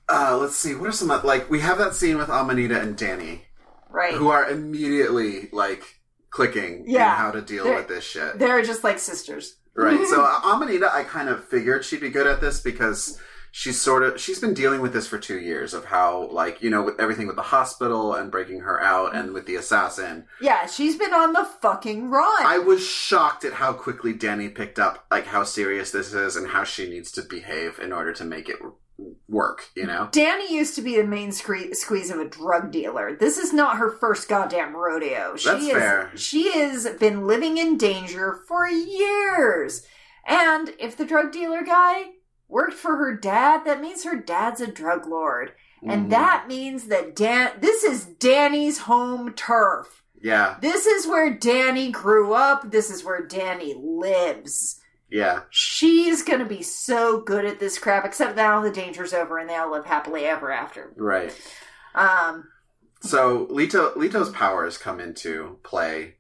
Let's see. What are some... Like, we have that scene with Amanita and Dani.
Right.
Who are immediately, like, clicking in how to deal with this shit.
They're just like sisters.
Right. So Amanita, I kind of figured she'd be good at this because... She's been dealing with this for 2 years of how, like, you know, with everything with the hospital and breaking her out and with the assassin.
Yeah, she's been on the fucking run.
I was shocked at how quickly Dani picked up, like, how serious this is and how she needs to behave in order to make it work, you know?
Dani used to be the main squeeze of a drug dealer. This is not her first goddamn rodeo.
That's fair.
She has been living in danger for years. And if the drug dealer guy worked for her dad, that means her dad's a drug lord. And that means that this is Dani's home turf.
Yeah.
This is where Dani grew up. This is where Dani lives.
Yeah.
She's gonna be so good at this crap, except now the danger's over and they all live happily ever after.
Right. So Lito's powers come into play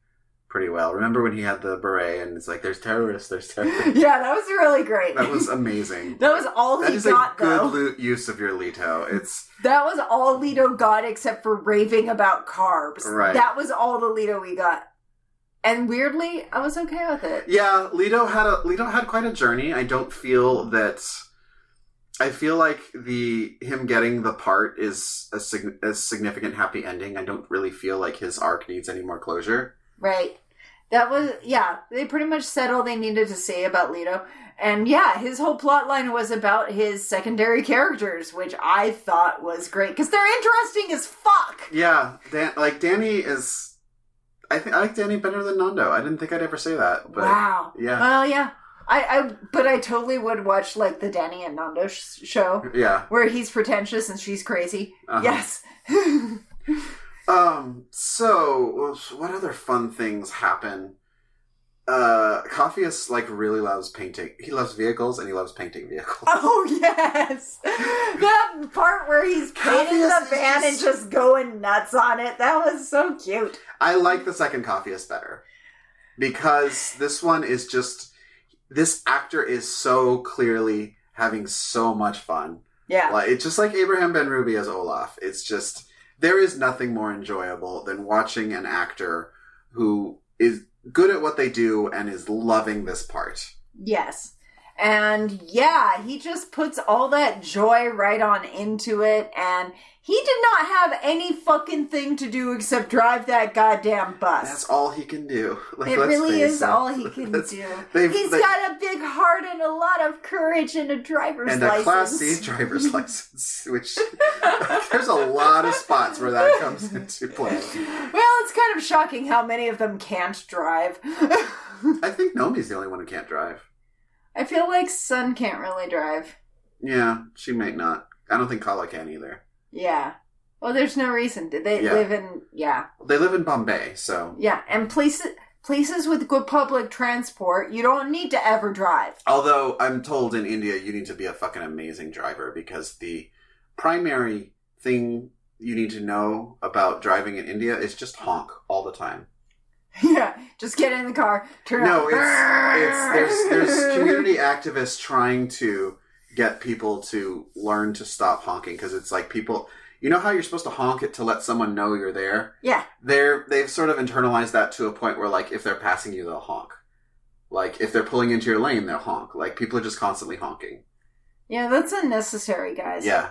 pretty well. Remember when he had the beret and it's like, there's terrorists.
Yeah, that was really great.
That was amazing.
That was all he got, though.
That is a good use of your Lito.
That was all Lito got except for raving about carbs.
Right.
That was all the Lito we got. And weirdly, I was okay with it.
Yeah, Lito had quite a journey. I don't feel that... I feel like him getting the part is a significant happy ending. I don't really feel like his arc needs any more closure.
Right. That was, they pretty much said all they needed to say about Lito. And his whole plot line was about his secondary characters, which I thought was great, because they're interesting as fuck!
Yeah, Dani is... I like Dani better than Nando. I didn't think I'd ever say that. But
wow.
Yeah.
Well, yeah. But I totally would watch, like, the Dani and Nando show.
Yeah.
Where he's pretentious and she's crazy.
Uh-huh.
Yes.
So, what other fun things happen? Capheus, like, really loves painting. He loves vehicles, and he loves painting vehicles.
Oh, yes! That part where he's painting the van and just going nuts on it, that was so cute.
I like the second Capheus better. Because this one is just... This actor is so clearly having so much fun.
Yeah.
Like, it's just like Abraham Ben-Ruby as Olaf. It's just... There is nothing more enjoyable than watching an actor who is good at what they do and is loving this part.
Yes. And he just puts all that joy right on into it, and he did not have any fucking thing to do except drive that goddamn bus.
That's all he can do. Like,
it really is all he can do. He's got a big heart and a lot of courage and a driver's license.
And a Class C driver's license, which there's a lot of spots where that comes into play.
Well, it's kind of shocking how many of them can't drive.
I think Nomi's the only one who can't drive.
I feel like Sun can't really drive.
Yeah, she might not. I don't think Kala can either.
Yeah. Well, there's no reason. They live in... Yeah.
They live in Bombay, so...
Yeah, and places with good public transport, you don't need to ever drive.
Although, I'm told in India you need to be a fucking amazing driver, because the primary thing you need to know about driving in India is just honk all the time.
Yeah, just get in the car, turn on.
No, there's community activists trying to get people to learn to stop honking, because it's like people, you know how you're supposed to honk it to let someone know you're there?
Yeah.
They've sort of internalized that to a point where, like, if they're passing you, they'll honk. Like, if they're pulling into your lane, they'll honk. Like, people are just constantly honking.
Yeah, that's unnecessary, guys.
Yeah.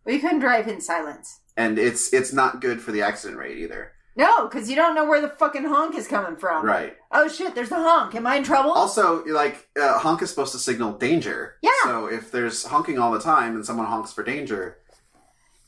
We can drive in silence.
And it's not good for the accident rate either.
No, because you don't know where the fucking honk is coming from.
Right.
Oh shit, there's the honk. Am I in trouble?
Also, like, honk is supposed to signal danger.
Yeah.
So if there's honking all the time and someone honks for danger...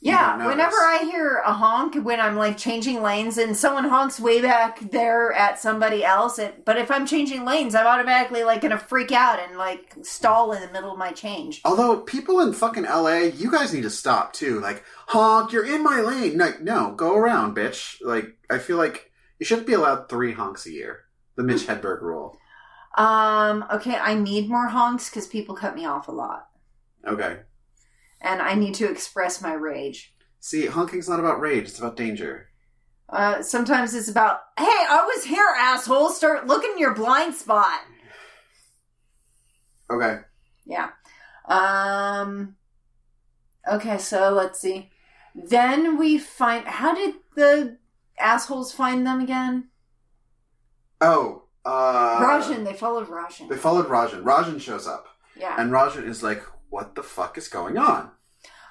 Yeah, whenever I hear a honk when I'm like changing lanes and someone honks way back there at somebody else, but if I'm changing lanes, I'm automatically like gonna freak out and like stall in the middle of my change.
Although people in fucking LA, you guys need to stop too. Like, honk, you're in my lane. Like, no, go around, bitch. Like, I feel like you shouldn't be allowed 3 honks a year. The Mitch Hedberg rule.
Okay, I need more honks because people cut me off a lot.
Okay.
And I need to express my rage.
See, honking's not about rage, it's about danger.
Sometimes it's about, hey, I was here, asshole, start looking in your blind spot.
Okay.
Yeah. Okay, so let's see. Then we find, how did the assholes find them again?
Oh,
Rajan, they followed Rajan.
They followed Rajan. Rajan shows up.
Yeah.
And Rajan is like, what the fuck is going on?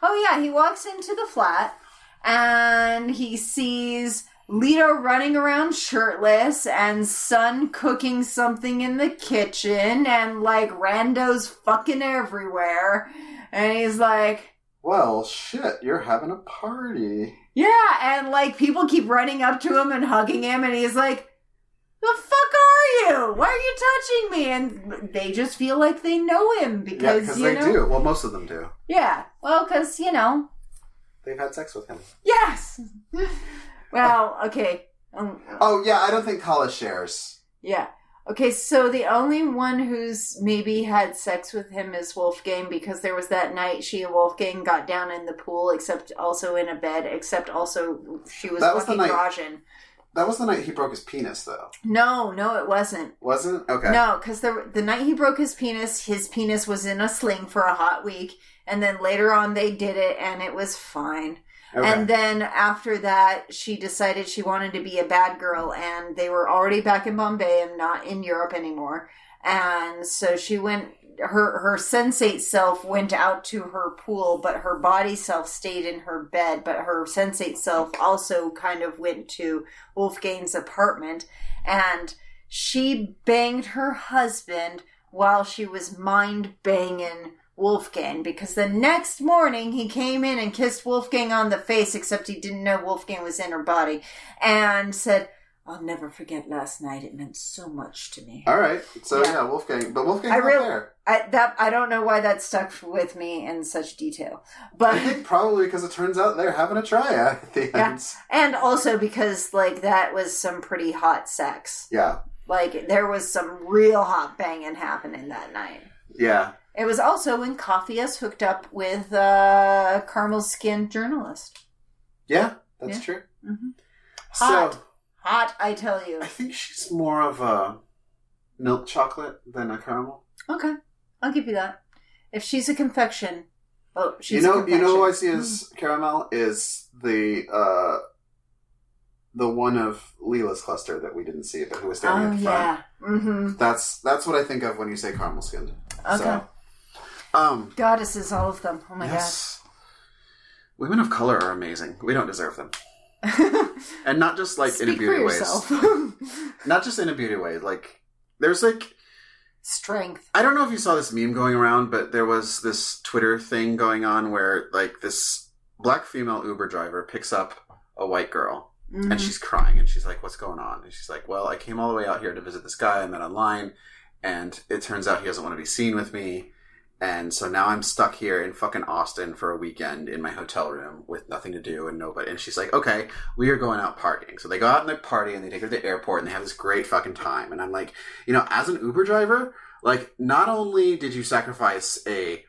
Oh, yeah, he walks into the flat, and he sees Lito running around shirtless, and Son cooking something in the kitchen, and, like, randos fucking everywhere. And he's like,
well, shit, you're having a party.
Yeah, and, like, people keep running up to him and hugging him, and he's like, the fuck are you? Why are you touching me? And they just feel like they know him because,
they do. Well, most of them do.
Yeah. Well, because,
they've had sex with him.
Yes! Well, okay.
Oh, yeah, I don't think Kala shares.
Yeah. Okay, so the only one who's maybe had sex with him is Wolfgang, because there was that night she and Wolfgang got down in the pool, except also in a bed, except also she was fucking Rajan.
That was the night he broke his penis, though.
No, it wasn't.
Wasn't? Okay.
No, because the night he broke his penis was in a sling for a hot week, and then later on they did it, and it was fine. Okay. And then after that, she decided she wanted to be a bad girl, and they were already back in Bombay and not in Europe anymore. And so she went, her sensate self went out to her pool, but her body self stayed in her bed, but her sensate self also kind of went to Wolfgang's apartment, and she banged her husband while she was mind banging Wolfgang, because the next morning he came in and kissed Wolfgang on the face, except he didn't know Wolfgang was in her body, and said, I'll never forget last night. It meant so much to me.
All right. So, yeah Wolfgang. But Wolfgang's not there.
I don't know why that stuck with me in such detail. But
I think probably because it turns out they're having a triad at the end.
And also because, like, that was some pretty hot sex.
Yeah.
Like, there was some real hot banging happening that night.
Yeah.
It was also when Capheus hooked up with a caramel-skinned journalist.
Yeah, that's true.
Mm-hmm. Hot. Hot, I tell you.
I think she's more of a milk chocolate than a caramel.
Okay, I'll give you that. If she's a confection, she's
a
confection.
You know who I see as caramel is the one of Lila's cluster that we didn't see, but who was standing at the front.
Yeah. Mm-hmm.
That's what I think of when you say caramel skinned.
Okay.
So,
goddesses, all of them. Oh my god.
Women of color are amazing. We don't deserve them. And not just like
Speak
in a beauty way. Not just in a beauty way. Like there's like
strength.
I don't know if you saw this meme going around, but there was this Twitter thing going on where like this black female Uber driver picks up a white girl and she's crying and she's like, what's going on? And she's like, well, I came all the way out here to visit this guy I met online, and it turns out he doesn't want to be seen with me. And so now I'm stuck here in fucking Austin for a weekend in my hotel room with nothing to do and nobody. And she's like, okay, we are going out partying. So they go out and they party and they take her to the airport and they have this great fucking time. And I'm like, as an Uber driver, like, not only did you sacrifice a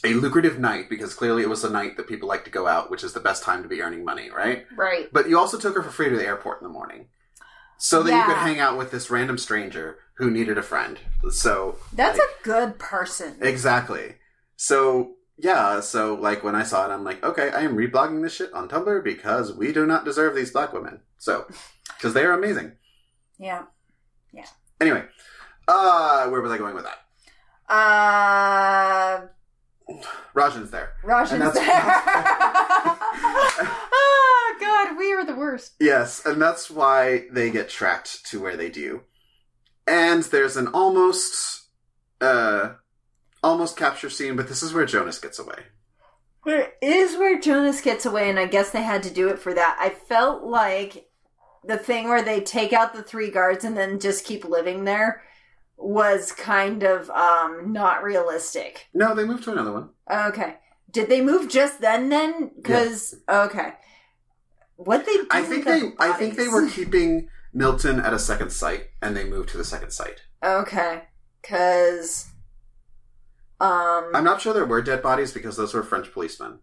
lucrative night, because clearly it was a night that people like to go out, which is the best time to be earning money, right?
Right.
But you also took her for free to the airport in the morning. So that you could hang out with this random stranger who needed a friend. So
that's a good person.
Exactly. So like when I saw it, I'm like, okay, I am reblogging this shit on Tumblr because we do not deserve these black women. So, because they are amazing.
Yeah. Yeah.
Anyway, where was I going with that? Rajan's there.
Rajan's there. Oh, God, we are the worst.
Yes, and that's why they get tracked to where they do. And there's an almost capture scene, but this is where Jonas gets away.
Where is where Jonas gets away, and I guess they had to do it for that. I felt like the thing where they take out the 3 guards and then just keep living there was kind of not realistic.
No, they moved to another one.
Okay. Did they move just then? Because okay. What they do
I think they were keeping Milton at a second site, and they moved to the second site.
Okay. Because
I'm not sure there were dead bodies because those were French policemen.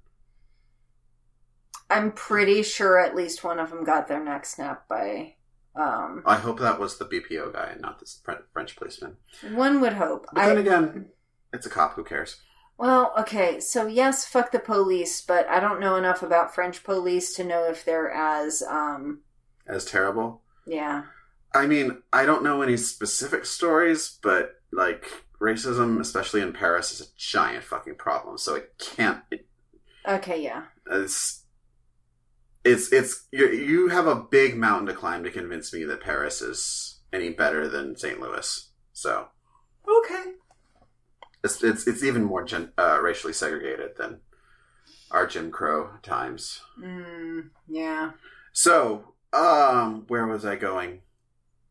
I'm pretty sure at least one of them got their neck snapped by...
I hope that was the BPO guy and not this French policeman.
One would hope.
But then again, it's a cop. Who cares?
Well, okay. So yes, fuck the police, but I don't know enough about French police to know if they're as
terrible?
Yeah.
I mean, I don't know any specific stories, but, like, racism, especially in Paris, is a giant fucking problem. So it can't...
Okay, yeah.
You have a big mountain to climb to convince me that Paris is any better than St. Louis. So
okay,
it's even more racially segregated than our Jim Crow times.
Yeah.
So where was I going?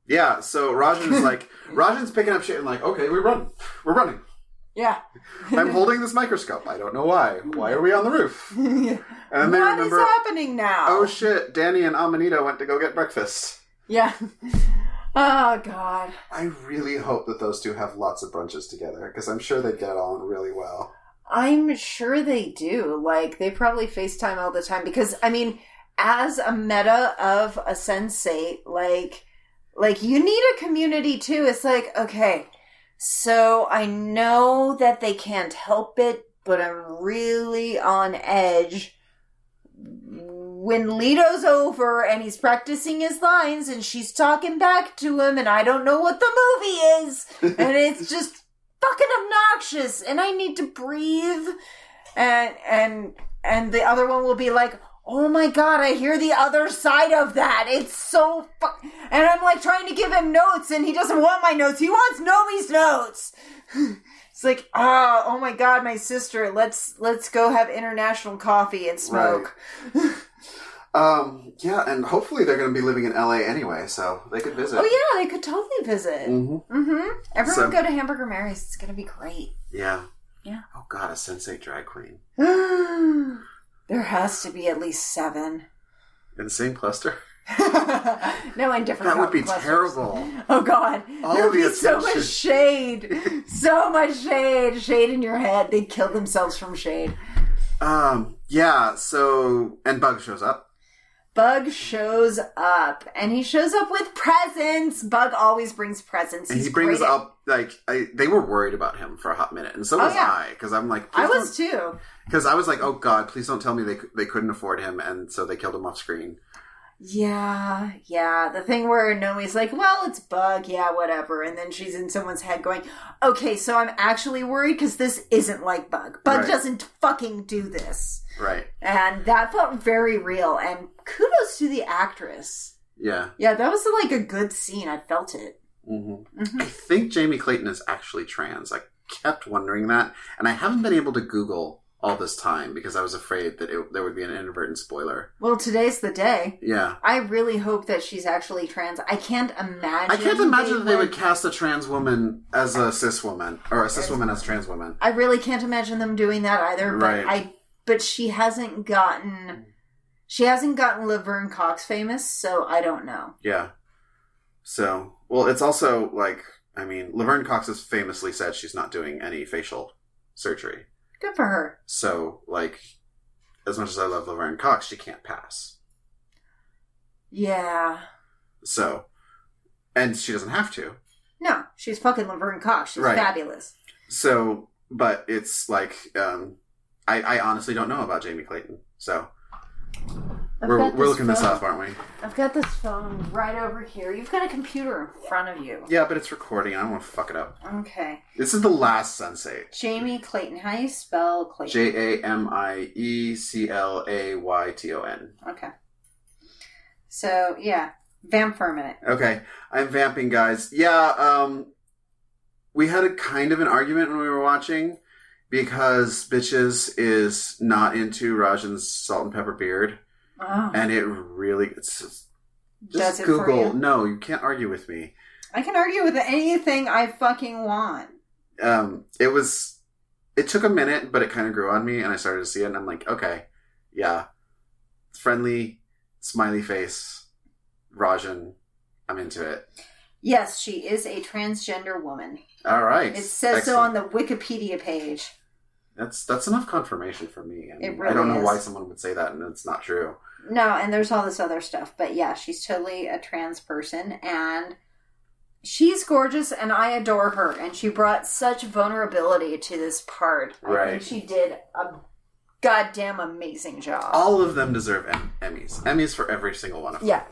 Yeah. So Rajan's picking up shit and like, okay, we're running.
Yeah.
I'm holding this microscope. I don't know why. Why are we on the roof?
Yeah.
And
what is happening now?
Oh shit, Dani and Amanita went to go get breakfast.
Yeah. Oh god.
I really hope that those two have lots of brunches together, because I'm sure they get on really well.
I'm sure they do. Like, they probably FaceTime all the time, because, I mean, as a meta of a sensate, like you need a community too. It's like, okay, so I know that they can't help it, but I'm really on edge when Lito's over and he's practicing his lines and she's talking back to him and I don't know what the movie is and it's just fucking obnoxious and I need to breathe and the other one will be like, oh my god, I hear the other side of that. It's so and I'm like trying to give him notes and he doesn't want my notes. He wants Nomi's notes. It's like, oh my god, my sister, let's go have international coffee and smoke.
Right. Yeah, and hopefully they're going to be living in LA anyway, so they could visit.
Oh yeah, they could totally visit. Everyone go to Hamburger Mary's. It's going to be great.
Yeah.
Yeah.
Oh god, a sensate drag queen.
There has to be at least 7.
In the same cluster?
No, in different
That would be
clusters.
Terrible.
Oh god. There would be so
attention.
much shade. So much shade. Shade in your head. They'd kill themselves from shade.
Yeah, so... And Bug shows up.
Bug shows up. And he shows up with presents. Bug always brings presents.
And he brings up, like... they were worried about him for a hot minute. And so was I. Because I'm like...
I was too.
Because I was like, oh god, please don't tell me they couldn't afford him. And so they killed him off screen.
Yeah. The thing where Nomi's like, well, it's Bug, yeah, whatever. And then she's in someone's head going, okay, so I'm actually worried because this isn't like Bug. Bug doesn't fucking do this.
Right.
And that felt very real. And kudos to the actress.
Yeah.
Yeah, that was like a good scene. I felt it.
I think Jamie Clayton is actually trans. I kept wondering that. And I haven't been able to Google all this time because I was afraid that there would be an inadvertent spoiler.
Well, today's the day.
Yeah.
I really hope that she's actually trans. I can't imagine
that they would cast a trans woman as a cis woman, or a cis woman as a trans woman.
I really can't imagine them doing that either,
right.
But she hasn't gotten Laverne Cox famous, so I don't know.
Yeah. So, well, it's also like, I mean, Laverne Cox has famously said she's not doing any facial surgery.
Good for her.
So, like, as much as I love Laverne Cox, she can't pass.
Yeah.
So, and she doesn't have to.
No, she's fucking Laverne Cox. She's fabulous.
So, but it's like, I honestly don't know about Jamie Clayton. So, we're looking this up, aren't we?
I've got this phone right over here. You've got a computer in front of you.
Yeah, but it's recording. I don't want to fuck it up.
Okay.
This is the last sensate.
Jamie Clayton. How do you spell Clayton?
Jamieclayton.
Okay. So, yeah. Vamp for a minute.
Okay. I'm vamping, guys. Yeah, we had a kind of an argument when we were watching, because Bitches is not into Rajan's salt and pepper beard.
Oh.
And it really... Just
Does it
Google...
for you?
No, you can't argue with me.
I can argue with anything I fucking want.
It took a minute, but it kind of grew on me, and I started to see it, and I'm like, okay, yeah. Friendly, smiley face, Rajan, I'm into it.
Yes, she is a transgender woman.
All right.
It says so on the Wikipedia page.
That's enough confirmation for me. I mean,
It really
I don't know
is.
why someone would say that, and it's not true.
No, and there's all this other stuff. But yeah, she's totally a trans person, and she's gorgeous, and I adore her. And she brought such vulnerability to this part. I think she did a goddamn amazing job.
All of them deserve Emmys. Emmys for every single one of them.
Yeah.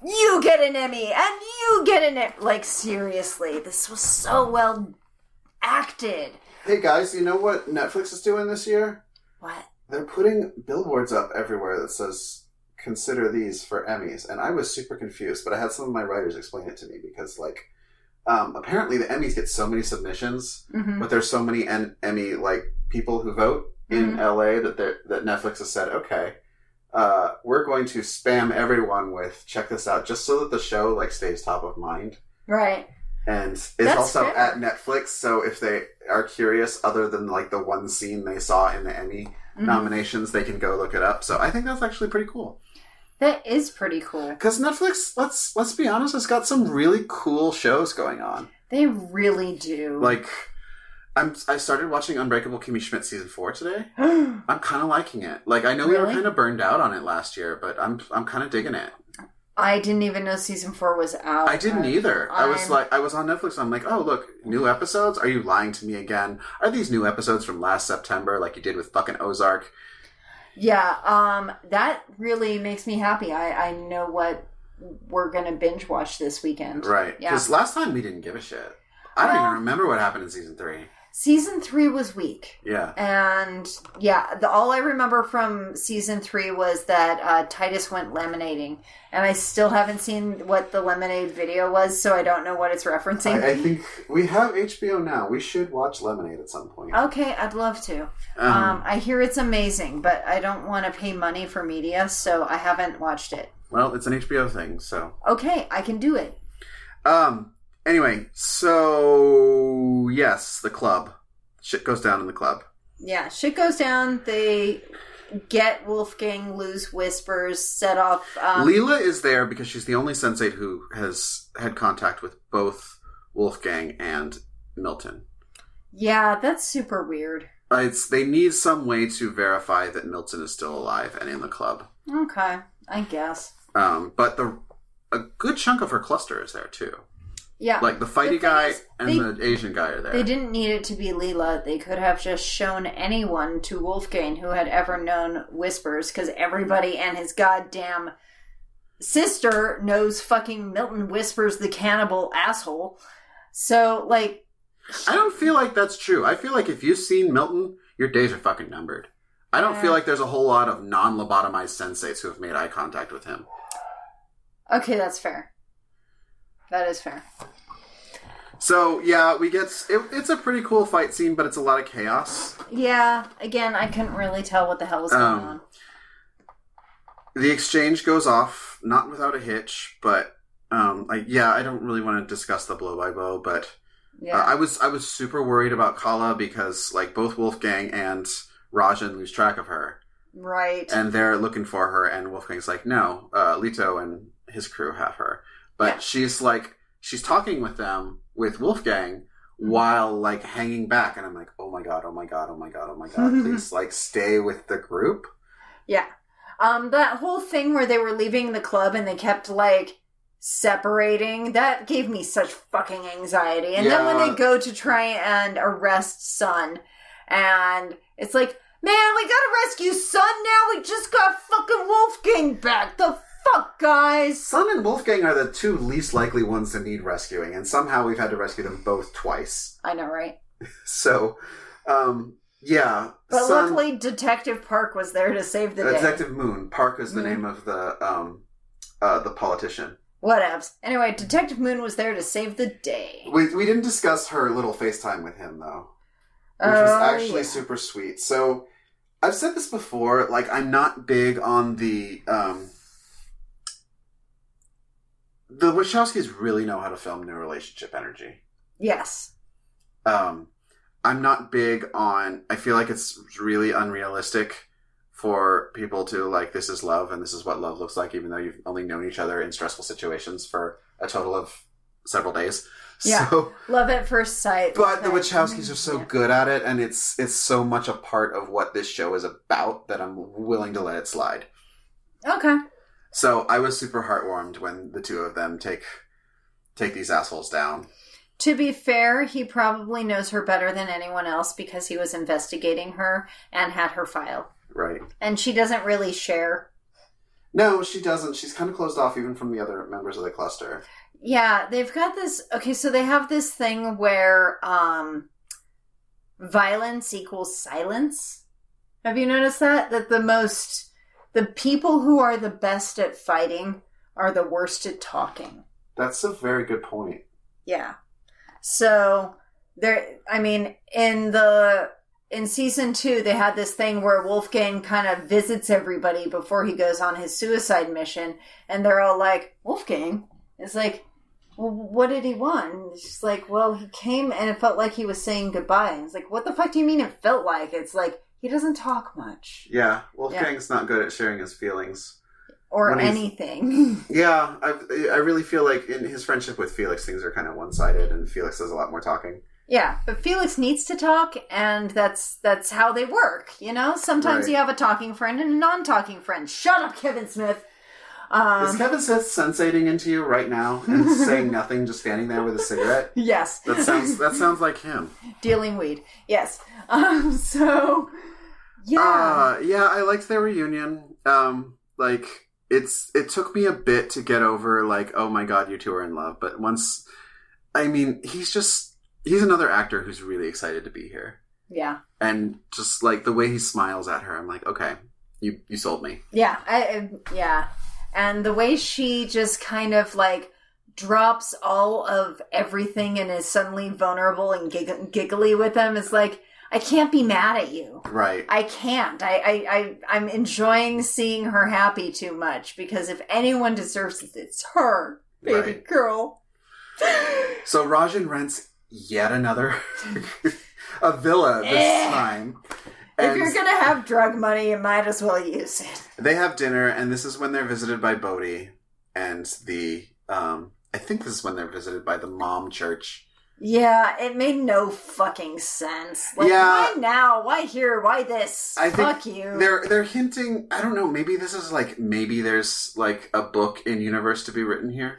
You get an Emmy, and you get an Emmy. Like, seriously, this was so well acted.
Hey guys, you know what Netflix is doing this year?
What?
They're putting billboards up everywhere that says, consider these for Emmys. And I was super confused, but I had some of my writers explain it to me because, like, apparently the Emmys get so many submissions, but there's so many Emmy, like, people who vote in LA that Netflix has said, okay, we're going to spam everyone with, check this out, just so that the show, like, stays top of mind.
Right.
And it's
That's
also
fair.
at Netflix, so if they are curious, other than, like, the one scene they saw in the Emmy nominations, they can go look it up. So I think that's actually pretty cool.
That is pretty cool.
Because Netflix, let's be honest, has got some really cool shows going on.
They really do.
Like, I started watching Unbreakable Kimmy Schmidt season 4 today. I'm kind of liking it. Like, I know we were
Really?
kind of burned out on it last year, but I'm kind of digging it.
I didn't even know season 4 was out.
I didn't either. I was on Netflix and I'm like, oh, look, new episodes? Are you lying to me again? Are these new episodes from last September like you did with fucking Ozark?
Yeah, that really makes me happy. I know what we're going to binge watch this weekend.
Right.
Yeah.
Because last time we didn't give a shit. I don't even remember what happened in season 3.
Season 3 was weak.
Yeah.
And, yeah, all I remember from season 3 was that Titus went lemonading. And I still haven't seen what the lemonade video was, so I don't know what it's referencing.
I think we have HBO now. We should watch Lemonade at some point.
Okay, I'd love to. I hear it's amazing, but I don't want to pay money for media, so I haven't watched it.
Well, it's an HBO thing, so.
Okay, I can do it.
Anyway, so yes, the club. Shit goes down in the club.
Yeah, shit goes down. They get Wolfgang, lose Whispers, set off...
Lila is there because she's the only sensate who has had contact with both Wolfgang and Milton.
Yeah, that's super weird.
They need some way to verify that Milton is still alive and in the club.
Okay, I guess.
But a good chunk of her cluster is there too.
Yeah.
Like the fighty guy and the Asian guy are there.
They didn't need it to be Lila. They could have just shown anyone to Wolfgang who had ever known Whispers, because everybody and his goddamn sister knows fucking Milton Whispers, the cannibal asshole. So, like...
I don't feel like that's true. I feel like if you've seen Milton, your days are fucking numbered. I don't feel like there's a whole lot of non-lobotomized sensates who have made eye contact with him.
Okay, that's fair. That is fair.
So, yeah, we get... It's a pretty cool fight scene, but it's a lot of chaos.
Yeah, again, I couldn't really tell what the hell was going on.
The exchange goes off, not without a hitch, but... I don't really want to discuss the blow-by-blow, but...
Yeah.
I was super worried about Kala because, like, both Wolfgang and Rajan lose track of her.
Right.
And they're looking for her, and Wolfgang's like, no, Lito and his crew have her. But she's talking with them, with Wolfgang, while, like, hanging back. And I'm like, oh my god, please, like, stay with the group.
Yeah. That whole thing where they were leaving the club and they kept, like, separating, that gave me such fucking anxiety. And then when they go to try and arrest Sun, and it's like, man, we gotta rescue Sun now, we just got fucking Wolfgang back. The fuck, guys?
Sun and Wolfgang are the two least likely ones to need rescuing, and somehow we've had to rescue them both twice.
I know, right?
So, yeah.
But
Sun,
luckily Detective Park was there to save the day.
Detective Moon. Park is the name of the politician.
Whatevs. Anyway, Detective Moon was there to save the day.
We didn't discuss her little FaceTime with him, though. which was actually super sweet. So, I've said this before, like, I'm not big on the Wachowskis really know how to film new relationship energy.
Yes.
I'm not big on, I feel like it's really unrealistic for people to, like, this is love and this is what love looks like, even though you've only known each other in stressful situations for a total of several days.
Yeah.
So,
love at first sight.
but the Wachowskis are so good at it, and it's so much a part of what this show is about that I'm willing to let it slide.
Okay.
So I was super heartwarmed when the two of them take these assholes down.
To be fair, he probably knows her better than anyone else because he was investigating her and had her file.
Right.
And she doesn't really share.
No, she doesn't. She's kind of closed off even from the other members of the cluster.
Yeah, they've got this... Okay, so they have this thing where violence equals silence. Have you noticed that? That the people who are the best at fighting are the worst at talking.
That's a very good point.
Yeah. So, in season 2, they had this thing where Wolfgang kind of visits everybody before he goes on his suicide mission, and they're all like, Wolfgang? It's like, well, what did he want? And it's just like, well, he came and it felt like he was saying goodbye. And it's like, what the fuck do you mean it felt like? It's like, he doesn't talk much.
Yeah, Wolfgang's not good at sharing his feelings.
Or anything.
Yeah, I really feel like in his friendship with Felix, things are kind of one-sided, and Felix does a lot more talking.
Yeah, but Felix needs to talk, and that's how they work, you know? Sometimes you have a talking friend and a non-talking friend. Shut up, Kevin Smith!
Is Kevin Smith sensating into you right now and saying nothing, just standing there with a cigarette?
Yes.
That sounds like him.
Dealing weed. Yes. So, yeah.
Yeah, I liked their reunion. It took me a bit to get over, like, oh my god, you two are in love. But once, he's another actor who's really excited to be here.
Yeah.
And just, like, the way he smiles at her, I'm like, okay, you sold me.
Yeah, yeah. And the way she just kind of, like, drops all of everything and is suddenly vulnerable and giggly with them is like, I can't be mad at you.
Right.
I can't. I'm enjoying seeing her happy too much because if anyone deserves it, it's her, baby girl.
So Rajan rents yet another a villa this time.
If you're going to have drug money, you might as well use it.
They have dinner, and this is when they're visited by Bodhi and I think this is when they're visited by the mom church.
Yeah, it made no fucking sense. Like,
yeah,
why now? Why here? Why this? Fuck you.
They're hinting, I don't know, maybe this is like, maybe there's like a book in universe to be written here.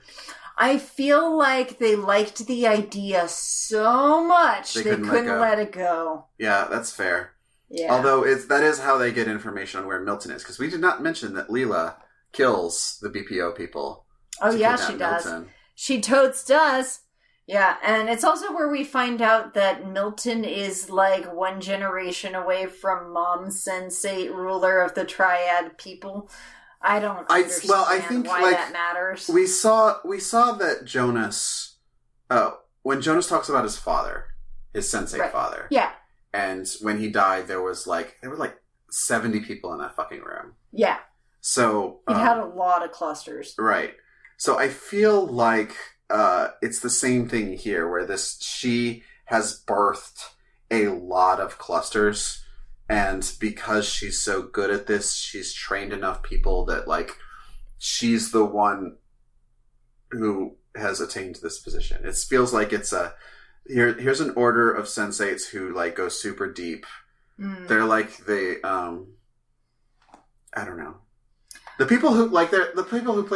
I feel like they liked the idea so much they couldn't let it go.
Yeah, that's fair.
Yeah.
Although that is how they get information on where Milton is, because we did not mention that Lila kills the BPO people.
Oh yeah, she does.
Milton.
She totes does. Yeah, and it's also where we find out that Milton is like one generation away from Mom Sensate, ruler of the Triad people. I don't understand why that matters.
We saw that Jonas, when Jonas talks about his father, his sensate father.
Yeah.
And when he died, there were like 70 people in that fucking room.
Yeah.
So
it had a lot of clusters.
Right. So I feel like it's the same thing here, where she has birthed a lot of clusters, and because she's so good at this, she's trained enough people that, like, she's the one who has attained this position. It feels like it's here's an order of sensates who, like, go super deep. They're like I don't know. The people who play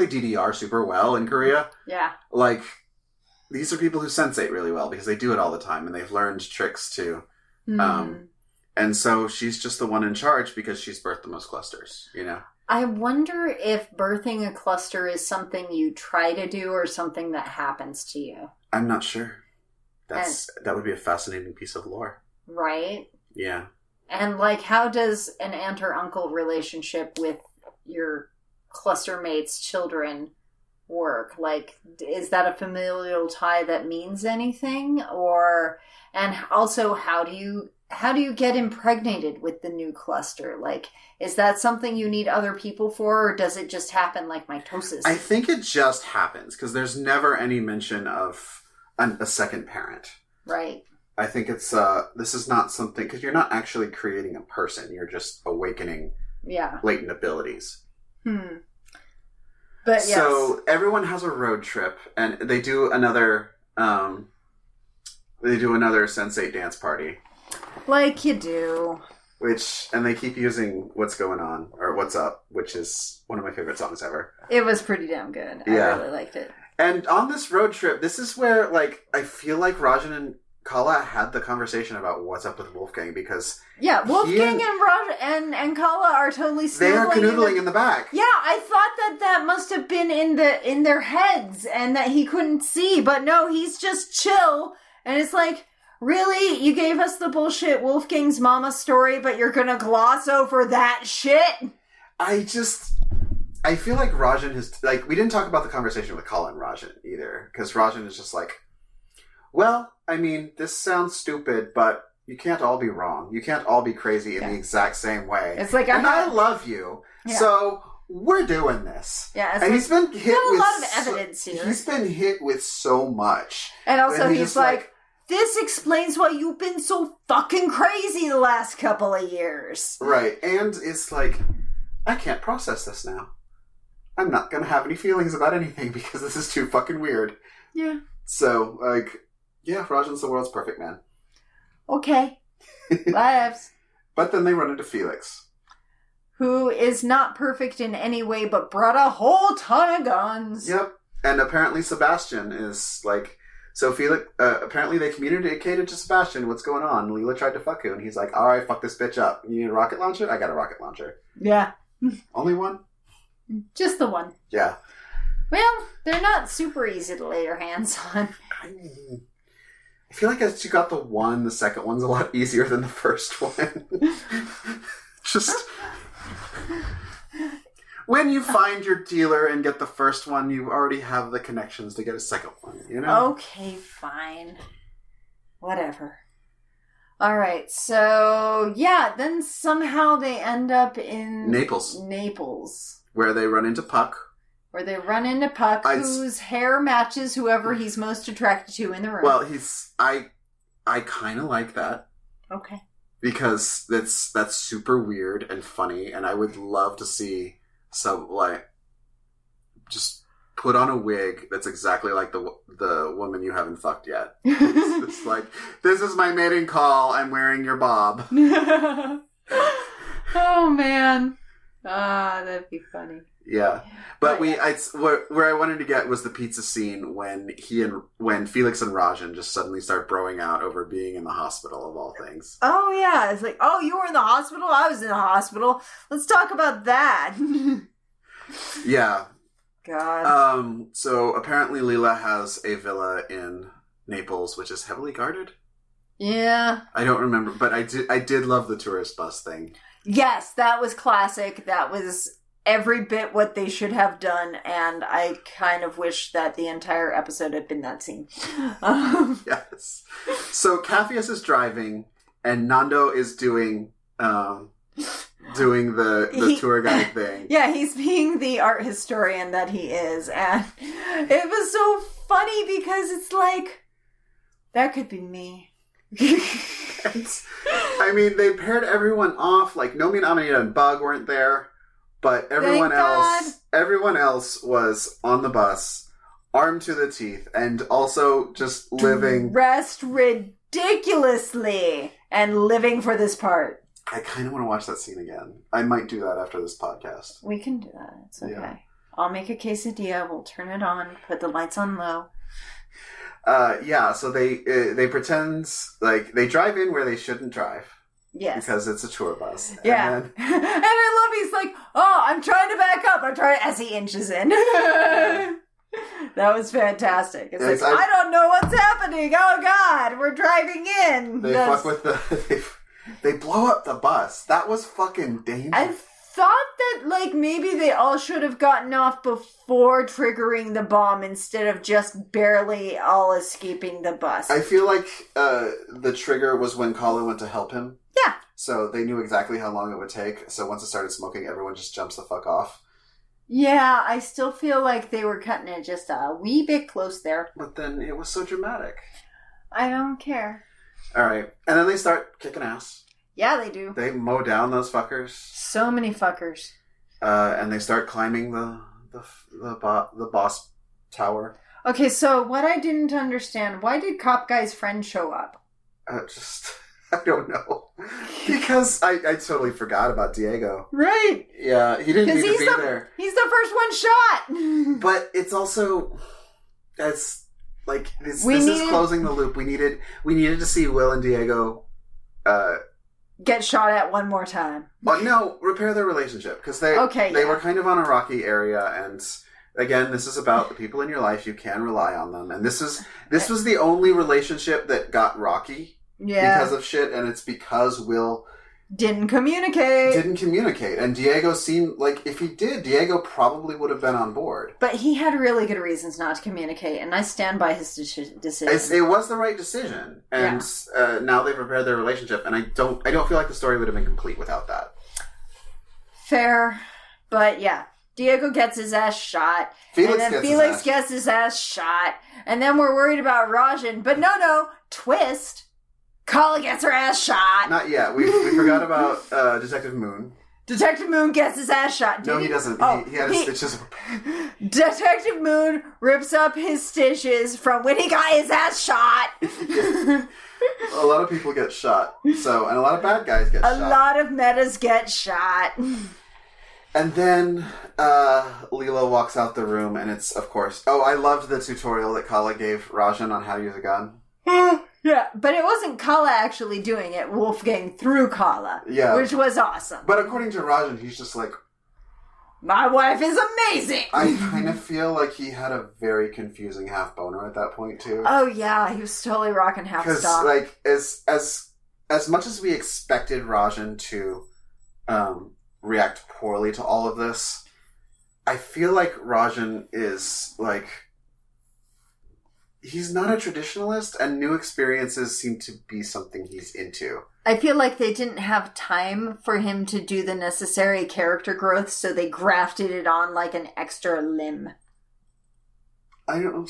DDR super well in Korea.
Yeah.
Like, these are people who sensate really well because they do it all the time and they've learned tricks too. And so she's just the one in charge because she's birthed the most clusters, you know?
I wonder if birthing a cluster is something you try to do or something that happens to you.
I'm not sure. That would be a fascinating piece of lore.
Right?
Yeah.
And, like, how does an aunt or uncle relationship with your cluster mates' children work? Like, is that a familial tie that means anything? And also, how do you how do you get impregnated with the new cluster? Like, is that something you need other people for, or does it just happen like mitosis?
I think it just happens, because there's never any mention of a second parent.
Right.
I think it's, this is not something, because you're not actually creating a person, you're just awakening latent abilities.
But yes.
So everyone has a road trip, and they do another sensate dance party.
Like you do.
And they keep using What's Going On, or What's Up, which is one of my favorite songs ever.
It was pretty damn good. I really liked it.
And on this road trip, this is where, like, I feel like Rajan and Kala had the conversation about what's up with Wolfgang, because... Yeah,
Wolfgang and Kala are totally snoodling.
They are canoodling in the back.
Yeah, I thought that must have been in their heads, and that he couldn't see, but no, he's just chill, and it's like... Really? You gave us the bullshit Wolfgang's mama story, but you're gonna gloss over that shit?
I feel like Rajan has... Like, we didn't talk about the conversation with Kala and Rajan either, because Rajan is just like, well, I mean, this sounds stupid, but you can't all be wrong. You can't all be crazy in the exact same way.
It's like,
I love you, so we're doing this.
Yeah,
and he's been hit with...
a lot of evidence here.
He's been hit with so much.
And also he's like... This explains why you've been so fucking crazy the last couple of years.
Right, and it's like, I can't process this now. I'm not gonna have any feelings about anything because this is too fucking weird.
Yeah.
So, like, yeah, Rajan's the world's perfect man.
Okay. Lives.
But then they run into Felix.
Who is not perfect in any way, but brought a whole ton of guns.
Yep. And apparently Sebastian is, like... So Felix, apparently they communicated to Sebastian what's going on. Lila tried to fuck you, and he's like, alright, fuck this bitch up. You need a rocket launcher? I got a rocket launcher.
Yeah.
Only one?
Just the one.
Yeah.
Well, they're not super easy to lay your hands on.
I feel like as you got the one, the second one's a lot easier than the first one. Just... When you find your dealer and get the first one, you already have the connections to get a second one, you know?
Okay, fine. Whatever. Alright, so, yeah, then somehow they end up in... Naples.
Where they run into Puck.
Whose hair matches whoever he's most attracted to in the room.
Well, I kind of like that.
Okay.
Because that's super weird and funny, and I would love to see... So, like, just put on a wig that's exactly like the woman you haven't fucked yet. It's like, this is my mating call, I'm wearing your bob.
Oh, man. That'd be funny.
Yeah. But where I wanted to get was the pizza scene when Felix and Rajan just suddenly start broing out over being in the hospital, of all things.
Oh, yeah. It's like, oh, you were in the hospital? I was in the hospital. Let's talk about that.
Yeah.
God.
So apparently Lila has a villa in Naples, which is heavily guarded.
Yeah.
I don't remember, but I did love the tourist bus thing.
Yes, that was classic. That was every bit what they should have done, and I kind of wish that the entire episode had been that scene.
Yes. So Capheus is driving, and Nando is doing the tour guide thing.
Yeah, he's being the art historian that he is, and it was so funny because it's like, that could be me.
I mean, they paired everyone off. Like, Nomi and Amanita and Bug weren't there, but everyone else was on the bus, armed to the teeth, and also just living...
Dressed ridiculously and living for this part.
I kind of want to watch that scene again. I might do that after this podcast.
We can do that. It's okay.
Yeah.
I'll make a quesadilla. We'll turn it on. Put the lights on low.
So they pretend, like, they drive in where they shouldn't drive.
Yes.
Because it's a tour bus.
Yeah. And I love he's like, oh, I'm trying to back up. As he inches in. That was fantastic. It's like, I don't know what's happening. Oh, God, we're driving in.
They fuck with they blow up the bus. That was fucking dangerous.
I thought that, like, maybe they all should have gotten off before triggering the bomb instead of just barely all escaping the bus.
I feel like the trigger was when Kala went to help him.
Yeah.
So they knew exactly how long it would take. So once it started smoking, everyone just jumps the fuck off.
Yeah, I still feel like they were cutting it just a wee bit close there.
But then it was so dramatic.
I don't care.
All right. And then they start kicking ass.
Yeah, they do.
They mow down those fuckers.
So many fuckers.
And they start climbing the boss tower.
Okay, so what I didn't understand, why did Cop Guy's friend show up?
I don't know. Because I totally forgot about Diego.
Right.
Yeah, he didn't need to be there.
He's the first one shot.
But it's also... It's like... This is closing the loop. We needed to see Will and Diego...
get shot at one more time.
But no, repair their relationship. Because they were kind of on a rocky area, and again, this is about the people in your life. You can rely on them. And this was the only relationship that got rocky because of shit, and it's because Will
didn't communicate.
And Diego seemed like if he did, Diego probably would have been on board.
But he had really good reasons not to communicate, and I stand by his decision.
It was the right decision, and now they've repaired their relationship, and I don't feel like the story would have been complete without that.
Fair, but yeah, Diego gets his ass shot, Felix gets his ass shot, and then we're worried about Rajan, but no, twist. Kala gets her ass shot.
Not yet. We forgot about Detective Moon.
Detective Moon gets his ass shot.
No, he doesn't. He had his stitches.
Detective Moon rips up his stitches from when he got his ass shot.
Yeah. A lot of people get shot. And a lot of bad guys get shot.
A lot of metas get shot.
And then Lila walks out the room, and it's, of course... Oh, I loved the tutorial that Kala gave Rajan on how to use a gun.
Yeah, but it wasn't Kala actually doing it. Wolfgang through Kala.
Yeah.
Which was awesome.
But according to Rajan, he's just like...
My wife is amazing!
I kind of feel like he had a very confusing half-boner at that point, too.
Oh, yeah. He was totally rocking half-stock.
Because, like, as much as we expected Rajan to react poorly to all of this, I feel like Rajan is, like... He's not a traditionalist, and new experiences seem to be something he's into.
I feel like they didn't have time for him to do the necessary character growth, so they grafted it on like an extra limb.
I don't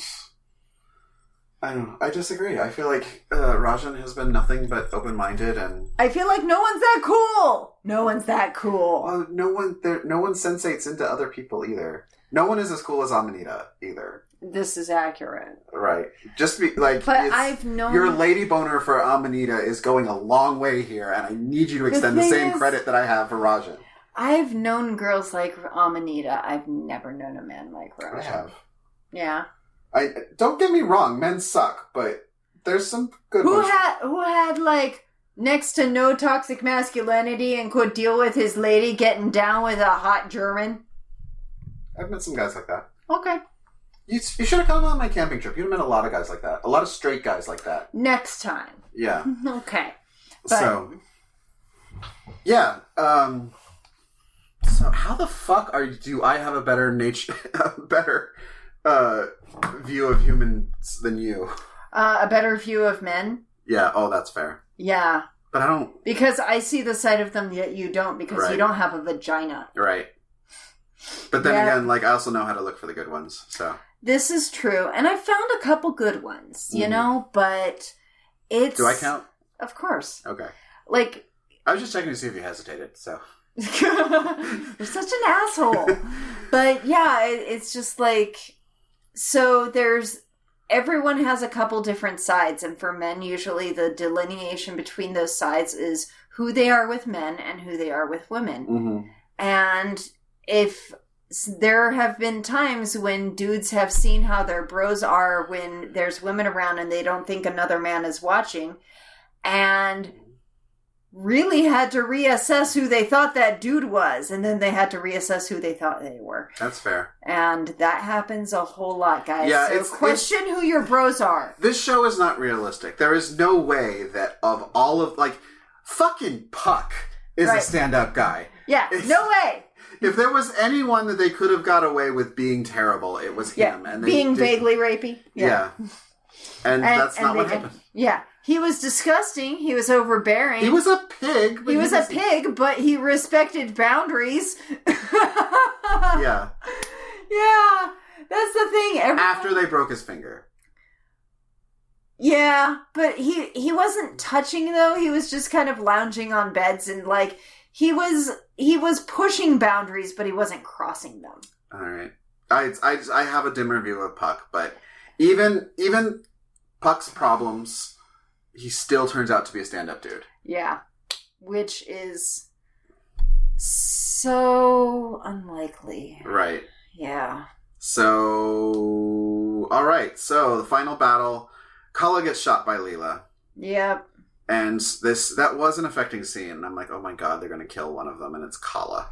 know. I disagree. I feel like Rajan has been nothing but open-minded, and...
I feel like no one's that cool! No one's that cool.
Well, no one sensates into other people, either. No one is as cool as Amanita, either.
This is accurate.
Right. Just be like...
But I've known...
Your lady boner for Amanita is going a long way here, and I need you to extend the same credit that I have for Rajan.
I've known girls like Amanita. I've never known a man like Rajan.
I have.
Yeah.
Don't get me wrong, men suck, but there's some good ones.
Who had, like, next to no toxic masculinity and could deal with his lady getting down with a hot German?
I've met some guys like that.
Okay.
You should have come on my camping trip. You'd have met a lot of guys like that. A lot of straight guys like that.
Next time.
Yeah.
Okay.
So, yeah. So how the fuck do I have a better view of humans than you?
A better view of men?
Yeah. Oh, that's fair.
Yeah.
But I don't...
Because I see the side of them that you don't, because you don't have a vagina.
Right. But then again, like, I also know how to look for the good ones, so...
This is true. And I found a couple good ones, you know, but it's...
Do I count?
Of course.
Okay.
Like...
I was just checking to see if you hesitated, so...
You're such an asshole. But yeah, it's just like... So everyone has a couple different sides, and for men, usually the delineation between those sides is who they are with men and who they are with women.
Mm-hmm.
And if... There have been times when dudes have seen how their bros are when there's women around and they don't think another man is watching, and really had to reassess who they thought that dude was, and then they had to reassess who they thought they were.
That's fair.
And that happens a whole lot, guys.
Yeah,
so question who your bros are.
This show is not realistic. There is no way that of all of, like, fucking Puck is a stand-up guy.
Yeah, no way.
If there was anyone that they could have got away with being terrible, it was him. And
being vaguely rapey.
Yeah. And that's not what happened.
Yeah. He was disgusting. He was overbearing.
He was a pig.
He was a pig, but he respected boundaries.
Yeah.
Yeah. That's the thing.
After they broke his finger.
Yeah, but he wasn't touching, though. He was just kind of lounging on beds and, like, he was pushing boundaries, but he wasn't crossing them.
All right. I have a dimmer view of Puck, but even Puck's problems, he still turns out to be a stand-up dude. Yeah. Which is so unlikely. Right. Yeah. So, all right. So, the final battle, Kala gets shot by Lila. Yep. And that was an affecting scene. And I'm like, oh my god, they're going to kill one of them, and it's Kala.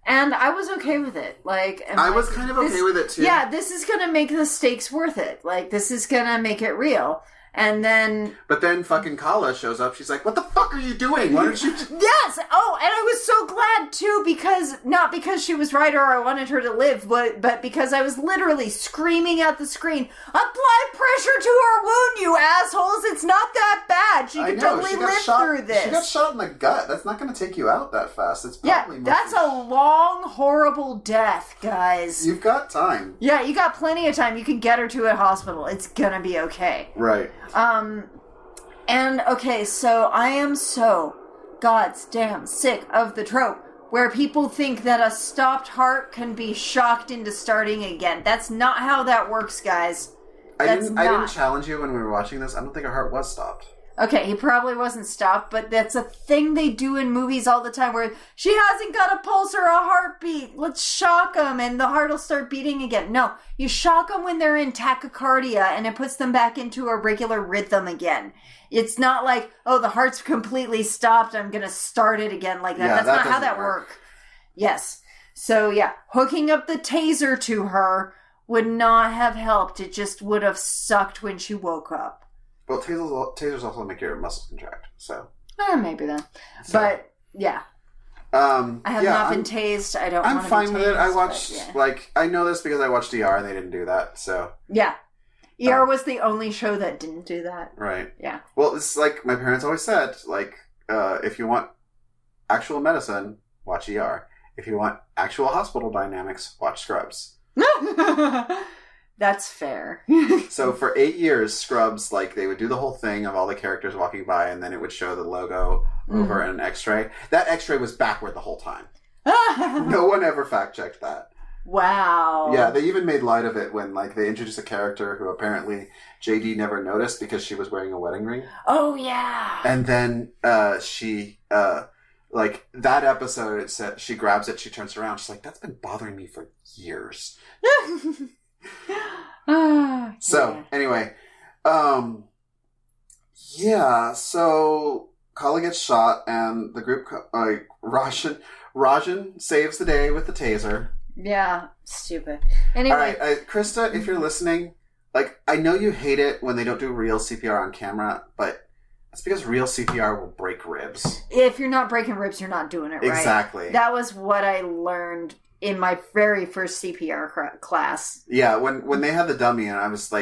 And I was okay with it. I was kind of okay with it, too. Yeah, this is going to make the stakes worth it. This is going to make it real. And then... But then fucking Kala shows up. She's like, what the fuck are you doing? Why don't you... Yes! Oh, and I was so glad, too, because... Not because she was right or I wanted her to live, but because I was literally screaming at the screen, apply pressure to her wound, you assholes! It's not that bad! She can totally live through this. She got shot in the gut. That's not going to take you out that fast. It's probably... Yeah, that's a long, horrible death, guys. You've got time. Yeah, you got plenty of time. You can get her to a hospital. It's gonna be okay. Right. And okay, so I am so goddamn sick of the trope where people think that a stopped heart can be shocked into starting again. That's not how that works, guys. I didn't challenge you when we were watching this. I don't think her heart was stopped. Okay, he probably wasn't stopped, but that's a thing they do in movies all the time where she hasn't got a pulse or a heartbeat. Let's shock them and the heart will start beating again. No, you shock them when they're in tachycardia and it puts them back into a regular rhythm again. It's not like, oh, the heart's completely stopped, I'm going to start it again like that. Yeah, that's not how that works. Yes. So, yeah, hooking up the taser to her would not have helped. It just would have sucked when she woke up. Well, tasers also make your muscles contract, so... maybe then. So. But, yeah. I have not been tased. I don't want to be tased. I'm fine with it. I watched, I know this because I watched ER and they didn't do that, so... Yeah. ER was the only show that didn't do that. Right. Yeah. Well, it's like my parents always said, if you want actual medicine, watch ER. If you want actual hospital dynamics, watch Scrubs. That's fair. So for 8 years, Scrubs, they would do the whole thing of all the characters walking by, and then it would show the logo over an x-ray. That x-ray was backward the whole time. No one ever fact-checked that. Wow. Yeah, they even made light of it when, they introduced a character who apparently JD never noticed because she was wearing a wedding ring. Oh, yeah. And then she, that episode, it said, she grabs it, she turns around, she's like, that's been bothering me for years. Anyway, so Kala gets shot and the group, Rajan saves the day with the taser. Yeah, stupid. Anyway. Alright, Krista, if you're listening, I know you hate it when they don't do real CPR on camera, but it's because real CPR will break ribs. If you're not breaking ribs, you're not doing it right. Exactly. That was what I learned in my very first CPR class. Yeah, when they had the dummy and I was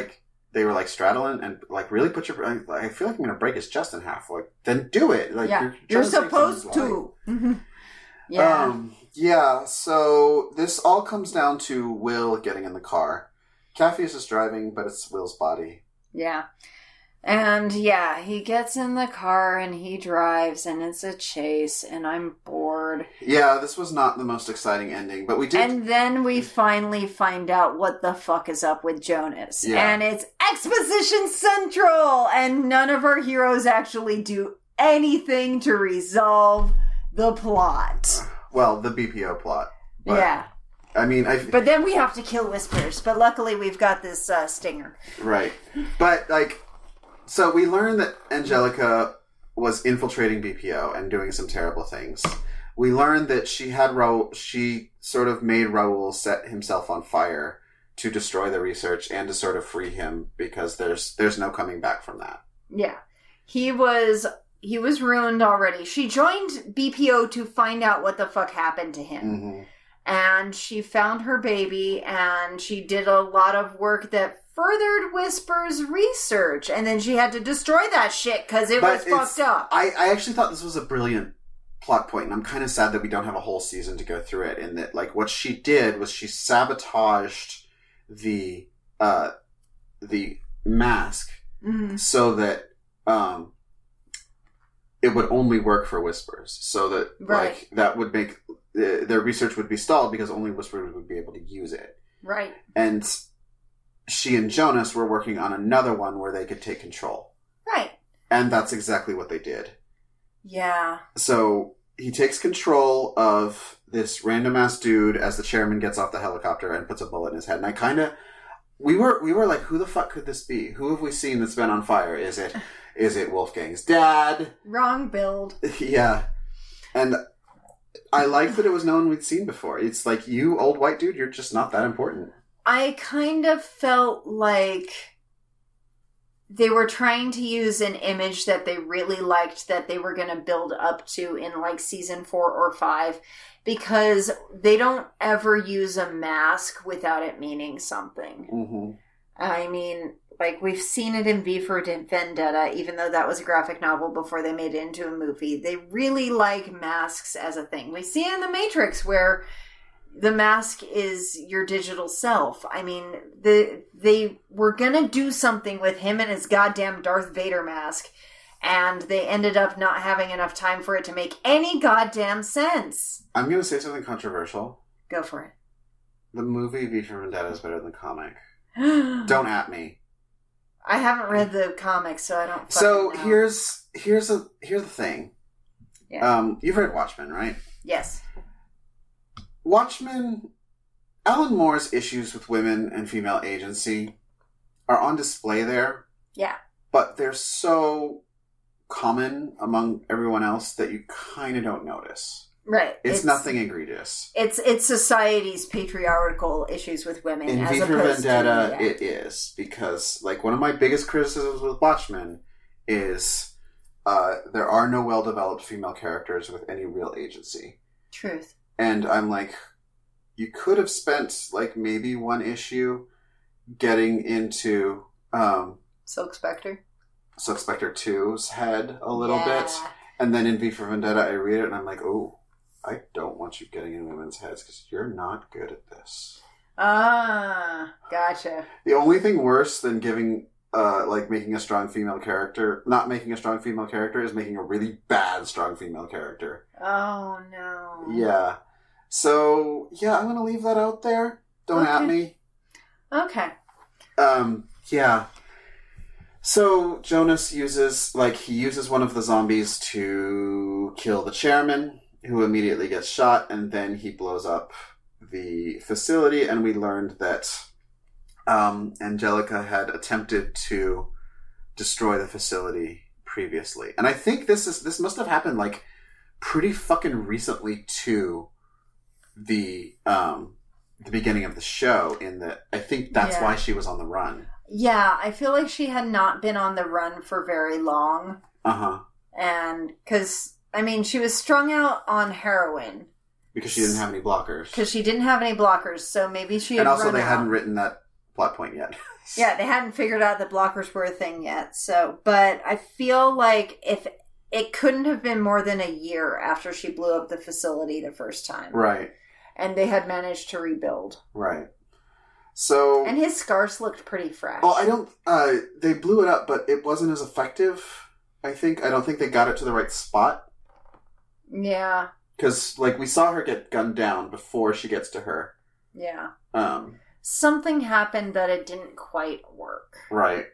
they were straddling and really put your... I feel like I'm going to break his chest in half. Then do it. You're supposed to. Mm-hmm. Yeah. So this all comes down to Will getting in the car. Capheus is driving, but it's Will's body. Yeah. And he gets in the car and he drives and it's a chase and I'm bored. Yeah, this was not the most exciting ending, but we did... And then we finally find out what the fuck is up with Jonas. Yeah. And it's Exposition Central! And none of our heroes actually do anything to resolve the plot. Well, the BPO plot. But, yeah. I mean, But then we have to kill Whispers, but luckily we've got this stinger. Right. But, so we learned that Angelica was infiltrating BPO and doing some terrible things. We learned that she sort of made Raul set himself on fire to destroy the research and to sort of free him because there's no coming back from that. Yeah. He was
he was ruined already. She joined BPO to find out what the fuck happened to him.
Mm-hmm.
And she found her baby, and she did a lot of work that furthered Whisper's research. And then she had to destroy that shit because it was fucked up.
I actually thought this was a brilliant plot point, and I'm kind of sad that we don't have a whole season to go through it. In that, like, what she did was she sabotaged the mask so that it would only work for Whispers. So that, like, that would make... their research would be stalled because only Whispers would be able to use it.
Right.
And she and Jonas were working on another one where they could take control.
Right.
And that's exactly what they did.
Yeah.
So he takes control of this random-ass dude as the chairman gets off the helicopter and puts a bullet in his head. And I kind of... We were like, who the fuck could this be? Who have we seen that's been on fire? Is it Wolfgang's dad?
Wrong build.
Yeah. And... I like that it was no one we'd seen before. It's like, you old white dude, you're just not that important.
I kind of felt like they were trying to use an image that they really liked that they were going to build up to in like season 4 or 5, because they don't ever use a mask without it meaning something.
Mm-hmm.
I mean, like, we've seen it in V for Vendetta, even though that was a graphic novel before they made it into a movie. They really like masks as a thing. We see it in The Matrix, where the mask is your digital self. I mean, they were gonna do something with him and his goddamn Darth Vader mask, and they ended up not having enough time for it to make any goddamn sense.
I'm gonna say something controversial.
Go for it.
The movie V for Vendetta is better than the comic. Don't at me.
I haven't read the comics, so I don't.
So
know.
here's the thing.
Yeah.
You've read Watchmen, right?
Yes.
Watchmen. Alan Moore's issues with women and female agency are on display there.
Yeah.
But they're so common among everyone else that you kind of don't notice.
Right.
It's nothing egregious.
It's society's patriarchal issues with women.
In V for Vendetta, it is. Because, like, one of my biggest criticisms with Watchmen is there are no well-developed female characters with any real agency.
Truth. And
I'm like, you could have spent, like, maybe one issue getting into
Silk Spectre
2's head a little bit. And then in V for Vendetta, I read it and I'm like, oh, I don't want you getting in women's heads because you're not good at this.
Ah, gotcha.
The only thing worse than giving, making a strong female character, not making a strong female character, is making a really bad strong female character.
Oh, no.
Yeah. So, yeah, I'm going to leave that out there. Don't at me.
Okay.
Yeah. So, Jonas uses one of the zombies to kill the chairman, who immediately gets shot, and then he blows up the facility, and we learned that Angelica had attempted to destroy the facility previously. And I think this must have happened, like, pretty fucking recently to the beginning of the show, in that I think that's why she was on the run.
Yeah, I feel like she had not been on the run for very long.
Uh-huh.
And, because, I mean, she was strung out on heroin.
Because she didn't have any blockers.
Because she didn't have any blockers, so maybe she had
And also
run
they
out.
hadn't written that plot point yet.
Yeah, they hadn't figured out that blockers were a thing yet, so, but I feel like if it couldn't have been more than a year after she blew up the facility the first time.
Right.
And they had managed to rebuild.
Right. So...
And his scars looked pretty fresh.
Well, they blew it up, but it wasn't as effective, I think. I don't think they got it to the right spot.
Yeah.
Because, like, we saw her get gunned down before she gets to her.
Yeah.
Something
happened that it didn't quite work.
Right.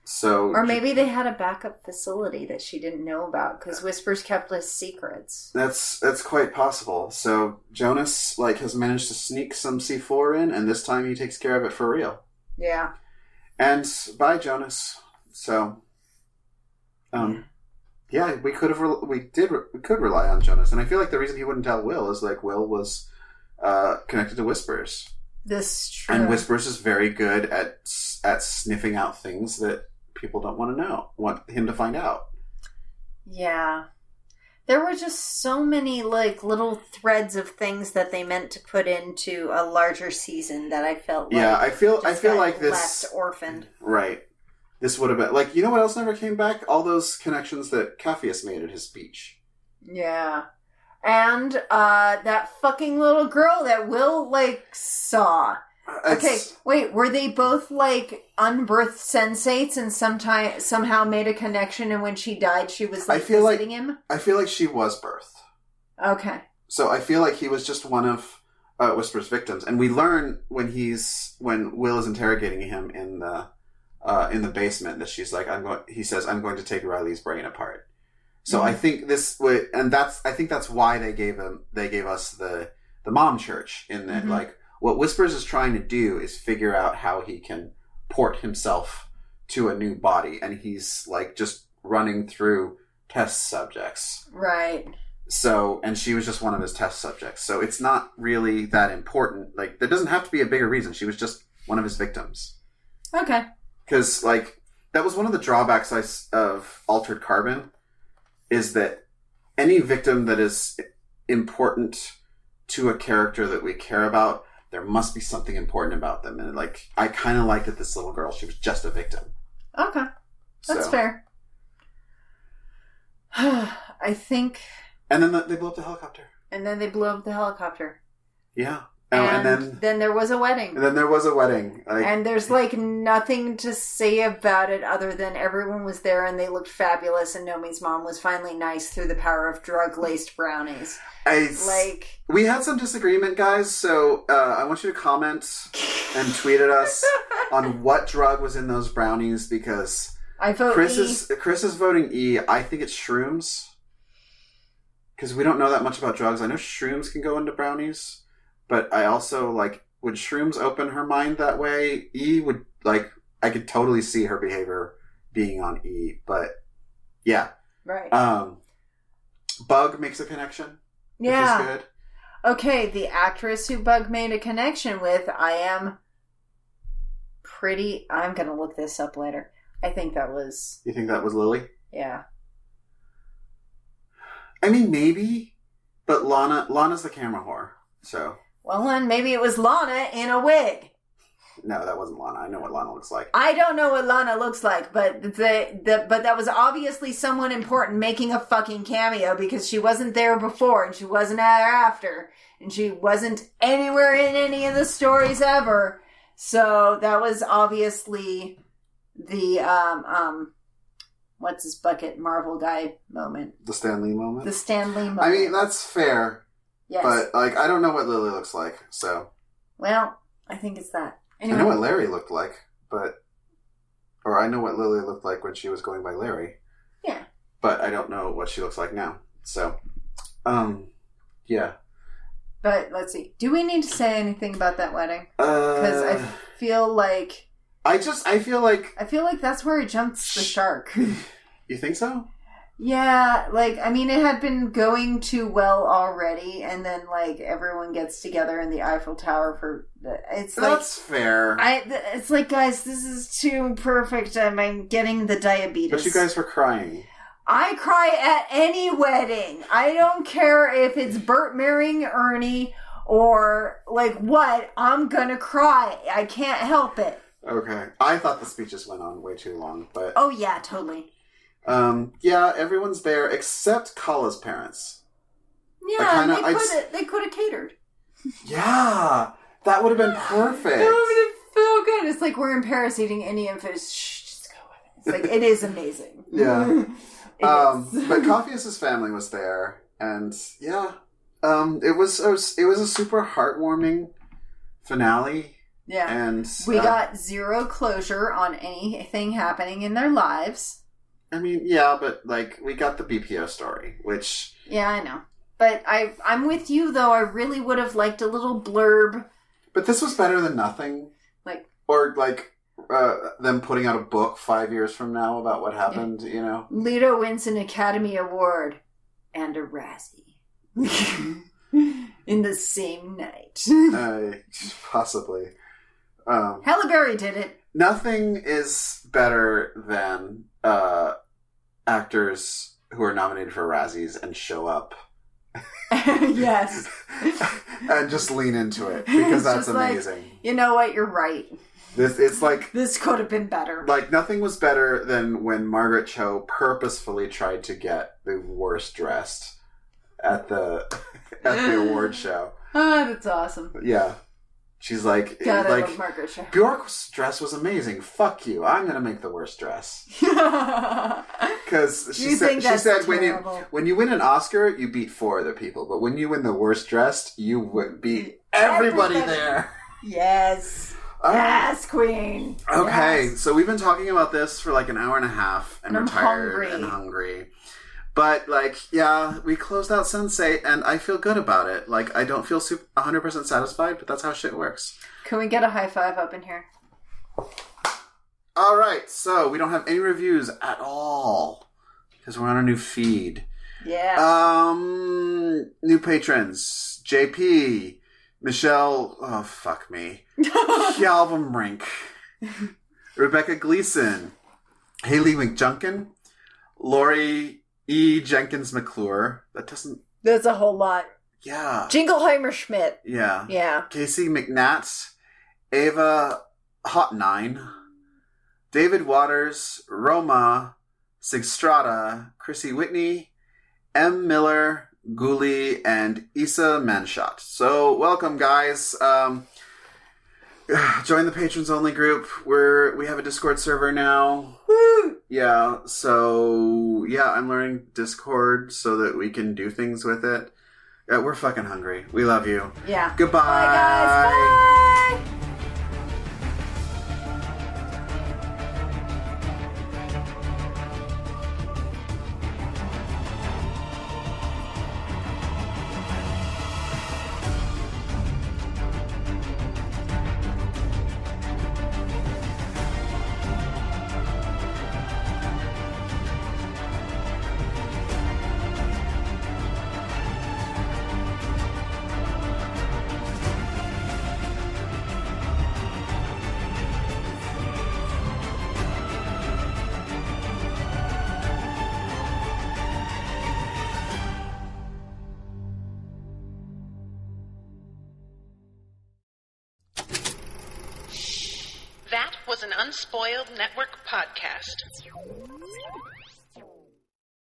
So...
Or maybe they had a backup facility that she didn't know about, because Whispers kept list secrets.
That's quite possible. So Jonas, like, has managed to sneak some C4 in, and this time he takes care of it for real.
Yeah.
And bye, Jonas. So, yeah, we could rely on Jonas, and I feel like the reason he wouldn't tell Will is, like, Will was connected to Whispers.
This is true.
And Whispers is very good at sniffing out things that people don't want to know, want him to find out.
Yeah. There were just so many, like, little threads of things that they meant to put into a larger season that I felt like...
Yeah, I feel like this...
left orphaned.
Right. This would have been... Like, you know what else never came back? All those connections that Capheus made at his speech.
Yeah. And, that fucking little girl that Will, like, saw. Okay, wait, were they both, like, unbirthed senseates and somehow made a connection, and when she died, she was, like, visiting him?
I feel like she was birthed.
Okay.
So I feel like he was just one of Whisper's victims. And we learn when Will is interrogating him in the basement that she's like, he says, I'm going to take Riley's brain apart. So I think I think that's why they gave us the mom church, in that, like, what Whispers is trying to do is figure out how he can port himself to a new body, and he's, like, just running through test subjects.
Right.
So, and she was just one of his test subjects. So it's not really that important. Like, there doesn't have to be a bigger reason. She was just one of his victims.
Okay.
Because, like, that was one of the drawbacks of Altered Carbon, is that any victim that is important to a character that we care about, there must be something important about them. And, like, I kind of liked that this little girl, she was just a victim.
Okay. That's fair. I think...
And then they blew up the helicopter. Yeah.
And then there was a wedding.
Like,
and there's, like, nothing to say about it other than everyone was there and they looked fabulous, and Nomi's mom was finally nice through the power of drug-laced brownies.
We had some disagreement, guys, so I want you to comment and tweet at us on what drug was in those brownies, because
I vote
Chris
E.
is voting E. I think it's shrooms, because we don't know that much about drugs. I know shrooms can go into brownies. But I also, like, would shrooms open her mind that way? E would, like, I could totally see her behavior being on E, but yeah.
Right.
Bug makes a connection.
Yeah.
Which is good.
Okay, the actress who Bug made a connection with, I'm gonna look this up later. I think that was...
You think that was Lily?
Yeah.
I mean, maybe, but Lana's the camera whore, so...
Well, then maybe it was Lana in a wig.
No, that wasn't Lana. I know what Lana looks like.
I don't know what Lana looks like, but but that was obviously someone important making a fucking cameo, because she wasn't there before and she wasn't there after, and she wasn't anywhere in any of the stories ever. So that was obviously the what's his bucket Marvel guy moment.
The Stan Lee moment.
I
mean, that's fair.
Yes.
But, like, I don't know what Lily looks like, so...
Well, I think it's that. Anyway.
I know what Larry looked like, but... Or I know what Lily looked like when she was going by Larry.
Yeah.
But I don't know what she looks like now. So, yeah.
But, let's see. Do we need to say anything about that wedding? Because I feel like...
I feel like
that's where it jumps the shark.
You think so?
Yeah, like, I mean, it had been going too well already, and then, like, everyone gets together in the Eiffel Tower for... It's like...
That's fair.
It's like, guys, this is too perfect. I'm getting the diabetes.
But you guys were crying.
I cry at any wedding. I don't care if it's Bert marrying Ernie or, like, what. I'm gonna cry. I can't help it.
Okay. I thought the speeches went on way too long, but...
Oh, yeah, totally.
Yeah, everyone's there except Kala's parents.
Yeah, they could have catered.
Yeah, that would have been perfect.
That would have been so good. It's like we're in Paris eating Indian fish. Shh, just go with it. It's like, it is amazing.
Yeah. But Capheus' family was there, and yeah, it was a super heartwarming finale.
Yeah,
and
we got zero closure on anything happening in their lives.
I mean, yeah, but, like, we got the BPO story, which...
Yeah, I know. But I'm with you, though. I really would have liked a little blurb.
But this was better than nothing. Or, like, them putting out a book 5 years from now about what happened, you know?
Lito wins an Academy Award. And a Razzie. In the same night.
Possibly.
Halle Berry did it.
Nothing is better than... actors who are nominated for Razzies and show up.
Yes.
And just lean into it, because that's amazing.
Like, you know what? You're right.
This
could have been better.
Like, nothing was better than when Margaret Cho purposefully tried to get the worst dressed at the award show.
Oh, that's awesome.
Yeah. She's like,
God, I love Margaret Cho.
Bjork's dress was amazing. Fuck you. I'm going to make the worst dress. Because she said when you win an Oscar, you beat 4 other people. But when you win the worst dressed, you would beat everybody there.
Yes. Yes, queen.
Okay,
yes.
So we've been talking about this for like an hour and a half. And we're tired and hungry. But, like, yeah, we closed out Sense8, and I feel good about it. Like, I don't feel 100% satisfied, but that's how shit works.
Can we get a high five up in here?
All right, so we don't have any reviews at all, because we're on a new feed.
Yeah.
New patrons. JP, Michelle, oh, fuck me. Hjalvum Brink, Rebecca Gleason, Haley McJunkin, Lori E. Jenkins McClure.
That's a whole lot.
Yeah.
Jingleheimer Schmidt.
Yeah.
Yeah.
Casey McNatt. Ava Hot9. David Waters. Roma. Sigstrata. Chrissy Whitney. M. Miller. Guli. And Issa Manshot. So, welcome, guys. Join the patrons only group. We have a Discord server now.
Woo!
Yeah, so I'm learning Discord so that we can do things with it. Yeah, we're fucking hungry. We love you.
Yeah.
Goodbye.
Bye, guys. Bye.
That was an Unspoiled Network podcast.